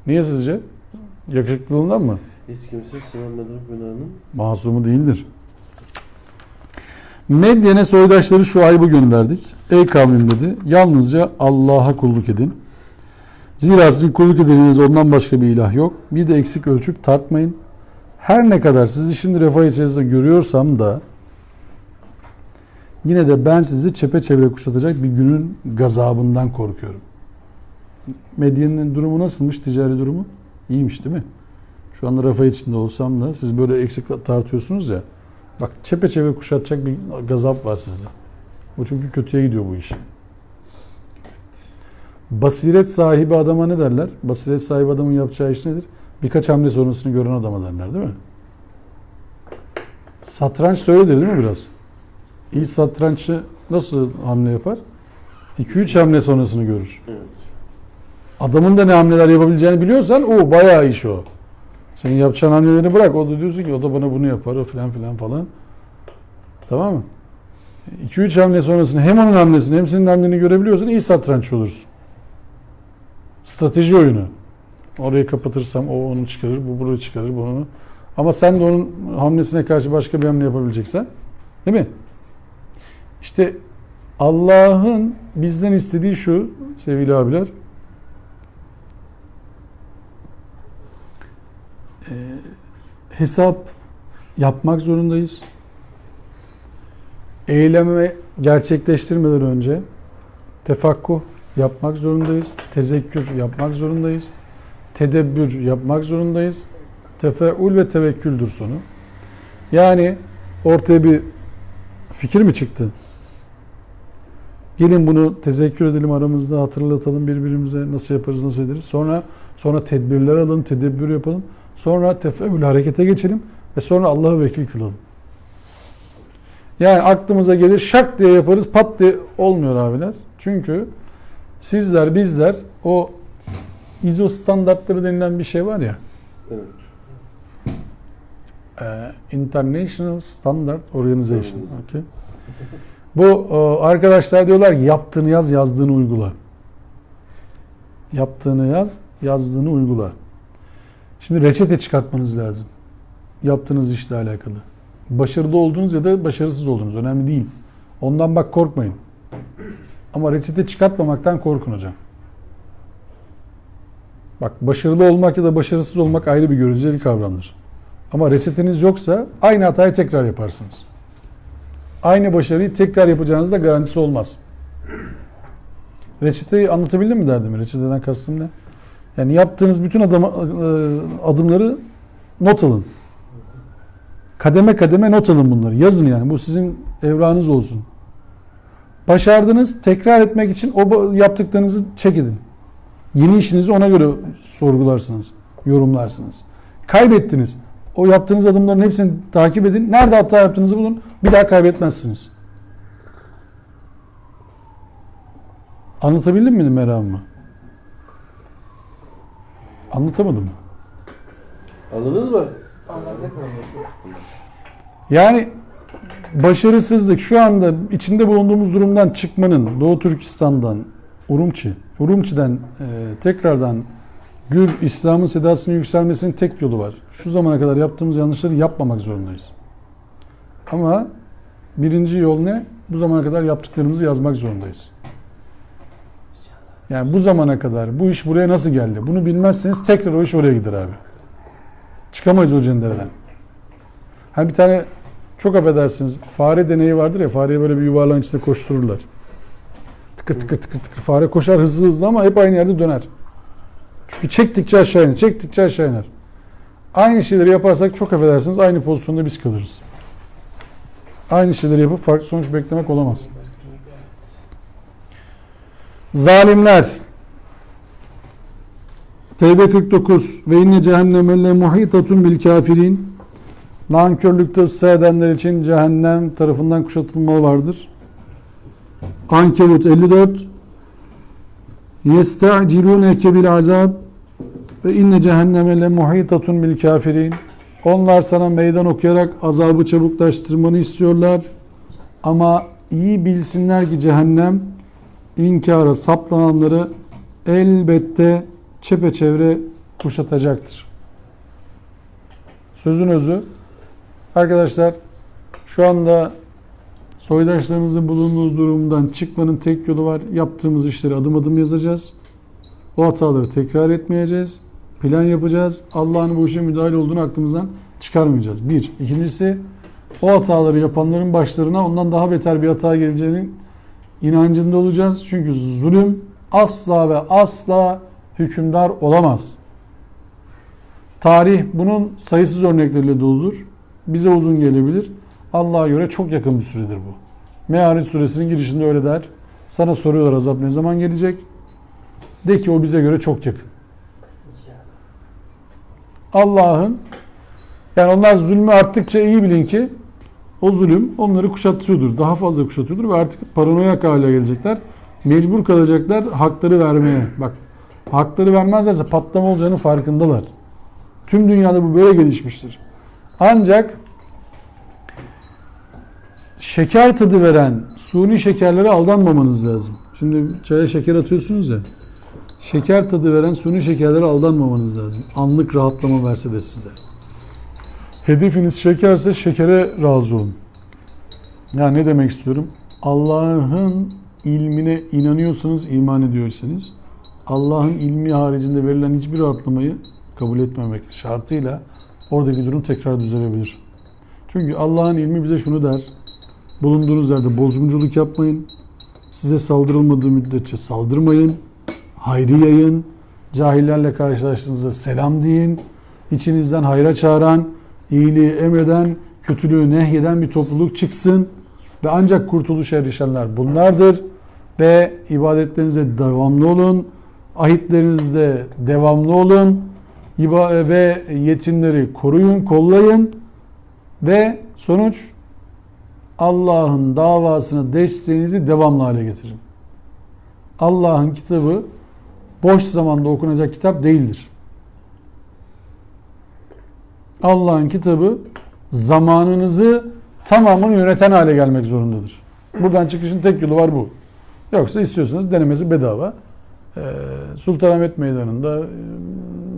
Niye sizce? Yakışıklılığından mı? Hiç kimse sınanmadığı günahının Masumu değildir. Medyen'e soydaşları şu ayıbı gönderdik. Ey kavmim dedi. Yalnızca Allah'a kulluk edin. Zira sizin kulluk edeceğiniz ondan başka bir ilah yok. Bir de eksik ölçüp tartmayın. Her ne kadar sizi şimdi refah içerisinde görüyorsam da yine de ben sizi çepeçevre kuşatacak bir günün gazabından korkuyorum. Medyen'in durumu nasılmış? Ticari durumu? İyiymiş değil mi? Şu anda refah içinde olsam da siz böyle eksik tartıyorsunuz ya. Bak çepeçevre kuşatacak bir gazap var sizde. Bu çünkü kötüye gidiyor bu iş. Basiret sahibi adama ne derler? Basiret sahibi adamın yapacağı iş nedir? Birkaç hamle sonrasını gören adama derler değil mi? Satranç da öyledir değil mi biraz? İyi satranççı nasıl hamle yapar? 2-3 hamle sonrasını görür. evet. Adamın da ne hamleler yapabileceğini biliyorsan bayağı iş o. Senin yapacağın hamleleri bırak. O da diyorsun ki o da bana bunu yapar o filan filan falan. Tamam mı? 2-3 hamle sonrasını hem onun hamlesini hem senin hamleni görebiliyorsan iyi satranççı olursun. Strateji oyunu. Orayı kapatırsam o onu çıkarır, bu burayı çıkarır, bunu. Ama sen de onun hamlesine karşı başka bir hamle yapabileceksen, değil mi? İşte Allah'ın bizden istediği şu sevgili abiler. Hesap yapmak zorundayız. Eylemi gerçekleştirmeden önce tefakkuh yapmak zorundayız. Tezekkür yapmak zorundayız. Tedebbür yapmak zorundayız. Tefeül ve tevekküldür sonu. Yani ortaya bir fikir mi çıktı? Gelin bunu tezekkür edelim aramızda, hatırlatalım birbirimize nasıl yaparız, nasıl ederiz. Sonra tedbirler alın, tedebbür yapalım. Sonra tefeül harekete geçelim ve sonra Allah'ı vekil kılalım. Yani aklımıza gelir şak diye yaparız, pat diye olmuyor abiler. Çünkü sizler, bizler o ISO standartları denilen bir şey var ya. Evet. International Standard Organization. Okay. Bu arkadaşlar diyorlar yaptığını yaz, yazdığını uygula. Yaptığını yaz, yazdığını uygula. Şimdi reçete çıkartmanız lazım. Yaptığınız işle alakalı. Başarılı olduğunuz ya da başarısız olduğunuz önemli değil. Ondan bak korkmayın. Ama reçete çıkartmamaktan korkun hocam. Bak başarılı olmak ya da başarısız olmak ayrı bir göreceli kavramdır. Ama reçeteniz yoksa aynı hatayı tekrar yaparsınız. Aynı başarıyı tekrar yapacağınızda garantisi olmaz. Reçeteyi anlatabildim mi derdimi? Reçeteden kastım ne? Yani yaptığınız bütün adımları not alın. Kademe kademe not alın bunları. Yazın yani. Bu sizin evranınız olsun. Başardınız. Tekrar etmek için o yaptıklarınızı check edin. Yeni işinizi ona göre sorgularsınız. Yorumlarsınız. Kaybettiniz. O yaptığınız adımların hepsini takip edin. Nerede hata yaptığınızı bulun. Bir daha kaybetmezsiniz. Anlatabildim mi meramımı? Anlatamadım mı? Anladınız mı? Anladık mı? Yani başarısızlık şu anda içinde bulunduğumuz durumdan çıkmanın Doğu Türkistan'dan Urumçi'den tekrardan Gür İslam'ın sedasının yükselmesinin tek yolu var. Şu zamana kadar yaptığımız yanlışları yapmamak zorundayız. Ama birinci yol ne? Bu zamana kadar yaptıklarımızı yazmak zorundayız. Yani bu zamana kadar bu iş buraya nasıl geldi? Bunu bilmezseniz tekrar o iş oraya gider abi. Çıkamayız o cendereden. Hani bir tane çok affedersiniz fare deneyi vardır ya, fareyi böyle bir yuvarlağın içinde koştururlar. Tıkır tıkır tıkır tıkır fare koşar hızlı hızlı ama hep aynı yerde döner. Çünkü çektikçe aşağı iner, çektikçe aşağı iner. Aynı şeyleri yaparsak çok affedersiniz aynı pozisyonda biz kalırız. Aynı şeyleri yapıp farklı sonuç beklemek olamaz. Zalimler. Tevbe 49 ve inne cehenneme muhitatun bil kafirin. Nankörlükte ısrar edenler için cehennem tarafından kuşatılmalı vardır. Ankebut 54 yesta'cilûneke bil azab ve inne cehenneme muhitatun bil kafirin. Onlar sana meydan okuyarak azabı çabuklaştırmanı istiyorlar. Ama iyi bilsinler ki cehennem inkara saplananları elbette çepeçevre kuşatacaktır. Sözün özü, arkadaşlar şu anda soydaşlarımızın bulunduğu durumdan çıkmanın tek yolu var. Yaptığımız işleri adım adım yazacağız. O hataları tekrar etmeyeceğiz. Plan yapacağız. Allah'ın bu işe müdahale olduğunu aklımızdan çıkarmayacağız. Bir. İkincisi, o hataları yapanların başlarına ondan daha beter bir hata geleceğinin inancında olacağız. Çünkü zulüm asla ve asla hükümdar olamaz. Tarih bunun sayısız örnekleriyle doludur. Bize uzun gelebilir. Allah'a göre çok yakın bir süredir bu. Me'aric suresinin girişinde öyle der. Sana soruyorlar azap ne zaman gelecek? De ki o bize göre çok yakın. Allah'ın yani onlar zulmü arttıkça iyi bilin ki o zulüm onları kuşatıyordur. Daha fazla kuşatıyordur ve artık paranoyak hale gelecekler. Mecbur kalacaklar hakları vermeye. Bak hakları vermezlerse patlama olacağının farkındalar. Tüm dünyada bu böyle gelişmiştir. Ancak şeker tadı veren suni şekerlere aldanmamanız lazım. Şimdi çaya şeker atıyorsunuz ya. Şeker tadı veren suni şekerlere aldanmamanız lazım. Anlık rahatlama verse de size. Hedefiniz şekerse şekere razı olun. Ya ne demek istiyorum? Allah'ın ilmine inanıyorsanız, iman ediyorsanız Allah'ın ilmi haricinde verilen hiçbir rahatlamayı kabul etmemek şartıyla oradaki durum tekrar düzelebilir. Çünkü Allah'ın ilmi bize şunu der. Bulunduğunuz yerde bozgunculuk yapmayın. Size saldırılmadığı müddetçe saldırmayın. Hayrı yayın. Cahillerle karşılaştığınızda selam deyin. İçinizden hayra çağıran, iyiliği emreden, kötülüğü nehyeden bir topluluk çıksın. Ve ancak kurtuluşa erişenler bunlardır. ve ibadetlerinize devamlı olun. Ahitlerinizde devamlı olun. Ve yetimleri koruyun, kollayın. Ve sonuç Allah'ın davasına desteğinizi devamlı hale getirin. Allah'ın kitabı boş zamanda okunacak kitap değildir. Allah'ın kitabı zamanınızı tamamını yöneten hale gelmek zorundadır. Buradan çıkışın tek yolu var bu. Yoksa istiyorsanız denemesi bedava. Sultanahmet Meydanı'nda,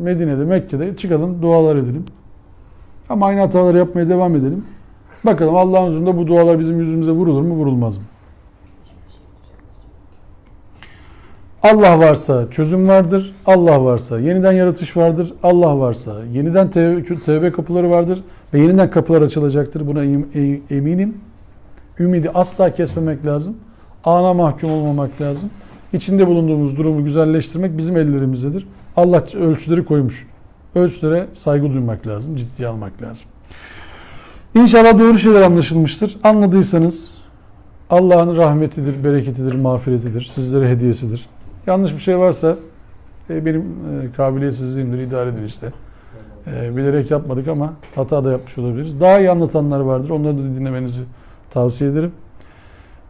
Medine'de, Mekke'de çıkalım, dualar edelim. Ama aynı hataları yapmaya devam edelim. Bakalım Allah'ın huzurunda bu dualar bizim yüzümüze vurulur mu, vurulmaz mı? Allah varsa çözüm vardır. Allah varsa yeniden yaratış vardır. Allah varsa yeniden tevbe kapıları vardır. Ve yeniden kapılar açılacaktır. Buna eminim. Ümidi asla kesmemek lazım. Ana mahkum olmamak lazım. İçinde bulunduğumuz durumu güzelleştirmek bizim ellerimizdedir. Allah ölçüleri koymuş. Ölçülere saygı duymak lazım. Ciddiye almak lazım. İnşallah doğru şeyler anlaşılmıştır. Anladıysanız Allah'ın rahmetidir, bereketidir, mağfiretidir. Sizlere hediyesidir. Yanlış bir şey varsa benim kabiliyetsizliğimdir, idare edin işte. Bilerek yapmadık ama hata da yapmış olabiliriz. Daha iyi anlatanlar vardır. Onları da dinlemenizi tavsiye ederim.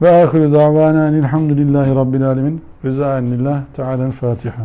Ve ahiru davana elhamdülillahi rabbil alemin. Rıza'anillah. Teala'l Fatiha.